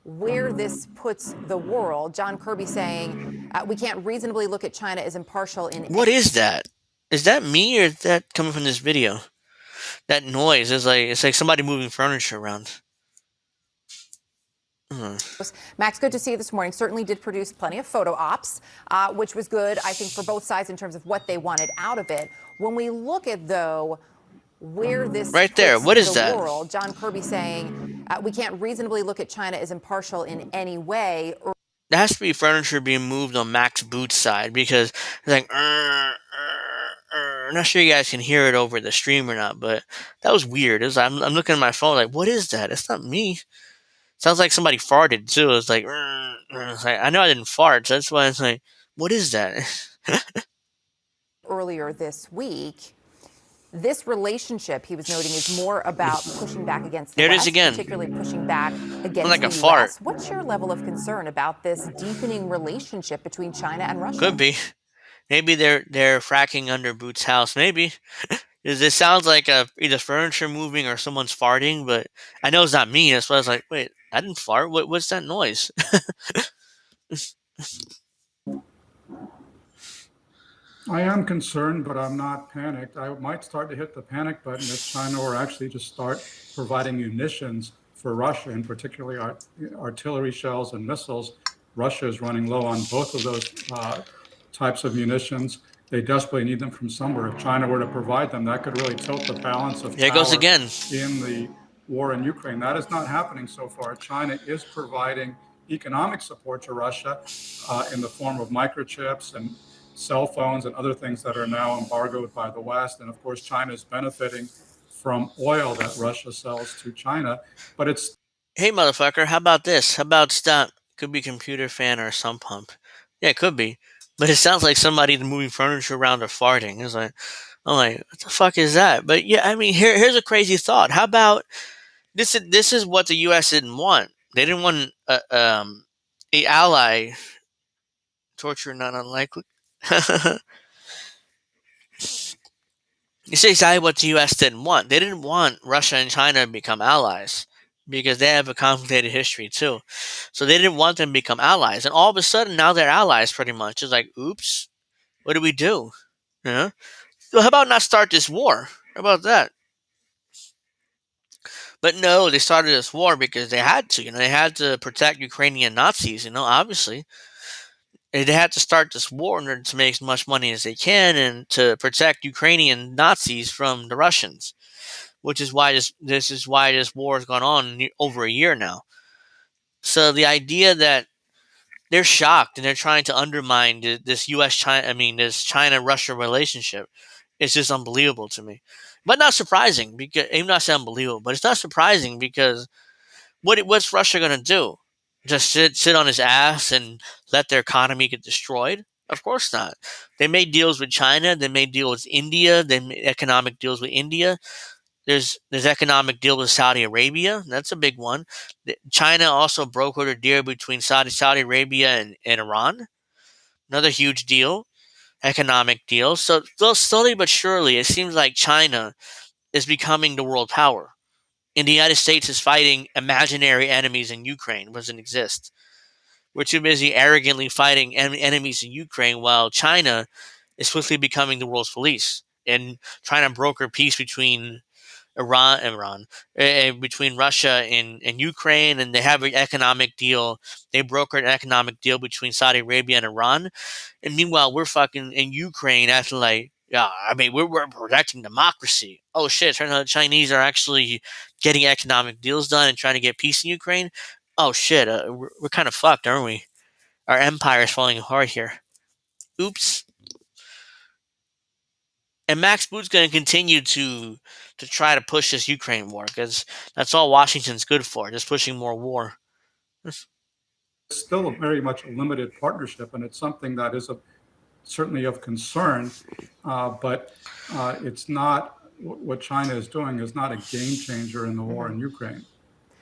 where this puts the world, John Kirby saying we can't reasonably look at China as impartial in. What is that? Is that me or is that coming from this video? That noise is it's like somebody moving furniture around. Max, good to see you this morning. Certainly did produce plenty of photo ops, which was good, I think, for both sides in terms of what they wanted out of it. When we look at, though, where this right there, what is that? World, John Kirby saying we can't reasonably look at China as impartial in any way. There has to be furniture being moved on Max Boot's side because it's like. I'm not sure you guys can hear it over the stream or not, but that was weird. I'm looking at my phone like, what is that? It's not me. Sounds like somebody farted too. It's like I know I didn't fart, so that's why it's like, What is that? Earlier this week, this relationship, he was noting, is more about pushing back against the There it is West, again. particularly pushing back against Like the a fart. U.S. What's your level of concern about this deepening relationship between China and Russia? Could be. Maybe they're fracking under Boots' house. Maybe. This sounds like either furniture moving or someone's farting, but I know it's not me. That's why I was like, wait, I didn't fart. What's that noise? I am concerned, but I'm not panicked. I might start to hit the panic button if China were actually to start providing munitions for Russia, and particularly artillery shells and missiles. Russia is running low on both of those types of munitions. They desperately need them from somewhere. If China were to provide them, that could really tilt the balance of There it goes power again. in the war in Ukraine. That is not happening so far. China is providing economic support to Russia in the form of microchips and cell phones and other things that are now embargoed by the West. And of course, China is benefiting from oil that Russia sells to China. But it's... Hey, motherfucker, how about this? How about stop? Could be computer fan or sump pump. Yeah, it could be. But it sounds like somebody moving furniture around or farting. It's like, I'm like, what the fuck is that? But yeah, I mean, here's a crazy thought. How about this is what the U.S. didn't want. They didn't want a ally. Torture not unlikely. You see exactly what the U.S. didn't want. They didn't want Russia and China to become allies because they have a complicated history too. So they didn't want them to become allies. And all of a sudden, now they're allies pretty much. It's like, oops, what do we do? Yeah. So how about not start this war? How about that? But no, they started this war because they had to. They had to protect Ukrainian Nazis. Obviously, they had to start this war in order to make as much money as they can and to protect Ukrainian Nazis from the Russians. Which is why this war has gone on over a year now. So the idea that they're shocked and they're trying to undermine this this China-Russia relationship is just unbelievable to me. But not surprising because I'm not saying unbelievable, but it's not surprising because what's Russia gonna do? Just sit on his ass and let their economy get destroyed? Of course not. They made deals with China. They made deals with India. They made economic deals with India. There's economic deal with Saudi Arabia. That's a big one. China also brokered a deal between Saudi Arabia and Iran. Another huge deal, economic deal. So slowly but surely, it seems like China is becoming the world power. And the United States is fighting imaginary enemies in Ukraine, doesn't exist. We're too busy arrogantly fighting enemies in Ukraine while China is swiftly becoming the world's police and trying to broker peace between between Russia and Ukraine, and they have an economic deal. They brokered an economic deal between Saudi Arabia and Iran, and meanwhile we're fucking in Ukraine acting like, yeah, I mean we're protecting democracy. Oh shit! Turns out the Chinese are actually getting economic deals done and trying to get peace in Ukraine. Oh shit! We're kind of fucked, aren't we? Our empire is falling apart here. Oops. And Max Boot's going to continue to try to push this Ukraine war because that's all Washington's good for, just pushing more war. It's still very much a limited partnership, and it's something that is certainly of concern, but it's not what China is doing is not a game changer in the war in Ukraine.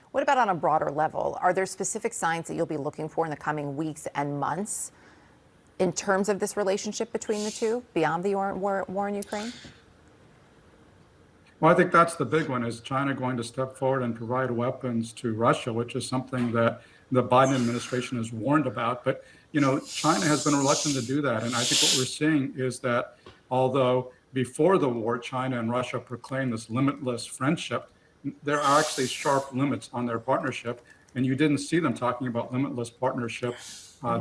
What about on a broader level? Are there specific signs that you'll be looking for in the coming weeks and months in terms of this relationship between the two beyond the war in Ukraine? Well, I think that's the big one. Is China going to step forward and provide weapons to Russia, which is something that the Biden administration has warned about. But, China has been reluctant to do that. And I think what we're seeing is that although before the war, China and Russia proclaimed this limitless friendship, there are actually sharp limits on their partnership. And you didn't see them talking about limitless partnership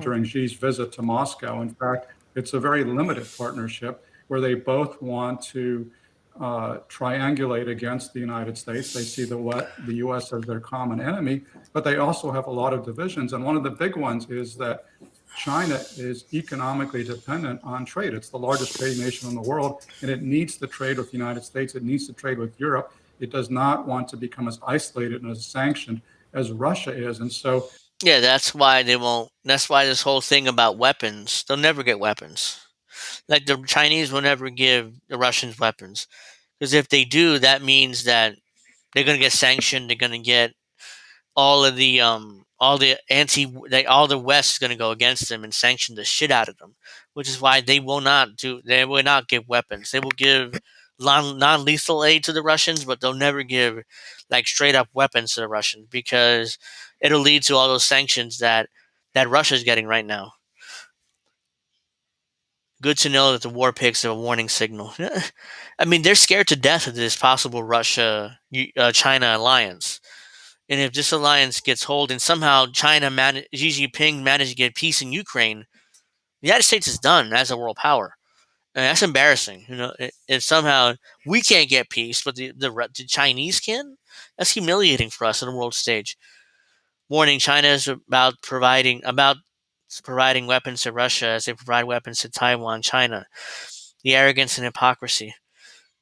during Xi's visit to Moscow. In fact, it's a very limited partnership where they both want to triangulate against the United States. They see the U.S. as their common enemy, but they also have a lot of divisions. And one of the big ones is that China is economically dependent on trade. It's the largest trading nation in the world, and it needs to trade with the United States. It needs to trade with Europe. It does not want to become as isolated and as sanctioned as Russia is. And so Yeah, that's why they won't. That's why this whole thing about weapons, they'll never get weapons. Like the Chinese will never give the Russians weapons. Because if they do, that means that they're going to get sanctioned. They're going to get all the all the West is going to go against them and sanction the shit out of them, which is why they will not give weapons. They will give non lethal aid to the Russians, but they'll never give like straight up weapons to the Russians because it'll lead to all those sanctions that Russia's getting right now. Good to know that the war pigs are a warning signal. I mean, they're scared to death of this possible Russia China alliance. And if this alliance gets hold and somehow Xi Jinping managed to get peace in Ukraine, the United States is done as a world power. And that's embarrassing. If somehow we can't get peace, but the Chinese can, that's humiliating for us on the world stage. Warning: China is providing weapons to Russia as they provide weapons to Taiwan, China. The arrogance and hypocrisy.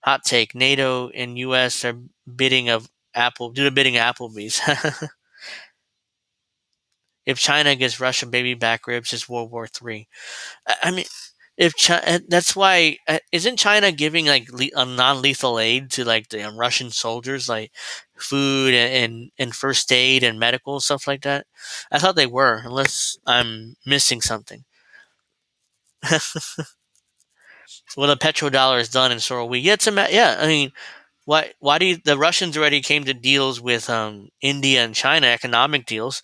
Hot take: NATO and U.S. are bidding of do the bidding of Applebee's. If China gives Russia baby back ribs, it's World War III. I mean, if China, that's why isn't China giving like non-lethal aid to like the Russian soldiers, like food and first aid and medical stuff like that? I thought they were, unless I'm missing something. Well, the petrodollar is done, and so are we. Yeah, yeah. I mean, why do the Russians already came to deals with India and China, economic deals?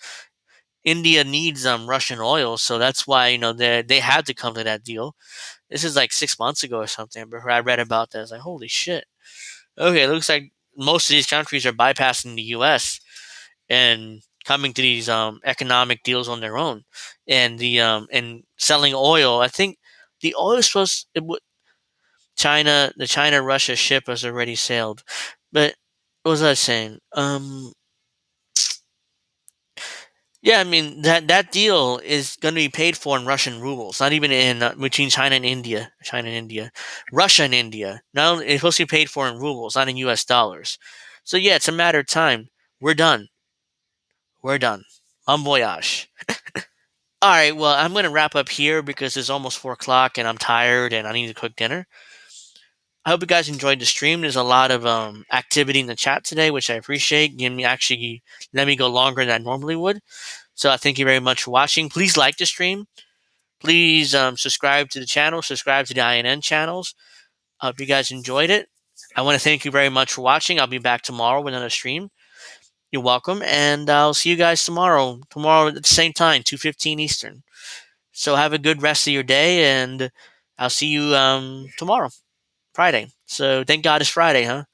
India needs Russian oil, so that's why they had to come to that deal. This is like 6 months ago or something. But I read about that, I was like, holy shit. Okay, it looks like most of these countries are bypassing the U.S. and coming to these economic deals on their own, and and selling oil. I think the oil is the China Russia ship has already sailed. But what was I saying? Yeah, I mean that deal is going to be paid for in Russian rubles, not even in between China and India, Russia and India. Not only, it's supposed to be paid for in rubles, not in U.S. dollars. So yeah, it's a matter of time. We're done. We're done. Bon voyage. All right, well, I'm going to wrap up here because it's almost 4 o'clock and I'm tired and I need to cook dinner. I hope you guys enjoyed the stream. There's a lot of activity in the chat today, which I appreciate. Actually let me go longer than I normally would. So I thank you very much for watching. Please like the stream. Please subscribe to the channel. Subscribe to the INN channels. I hope you guys enjoyed it. I want to thank you very much for watching. I'll be back tomorrow with another stream. You're welcome. And I'll see you guys tomorrow. Tomorrow at the same time, 2:15 Eastern. So have a good rest of your day. And I'll see you tomorrow, Friday. So thank God it's Friday, huh?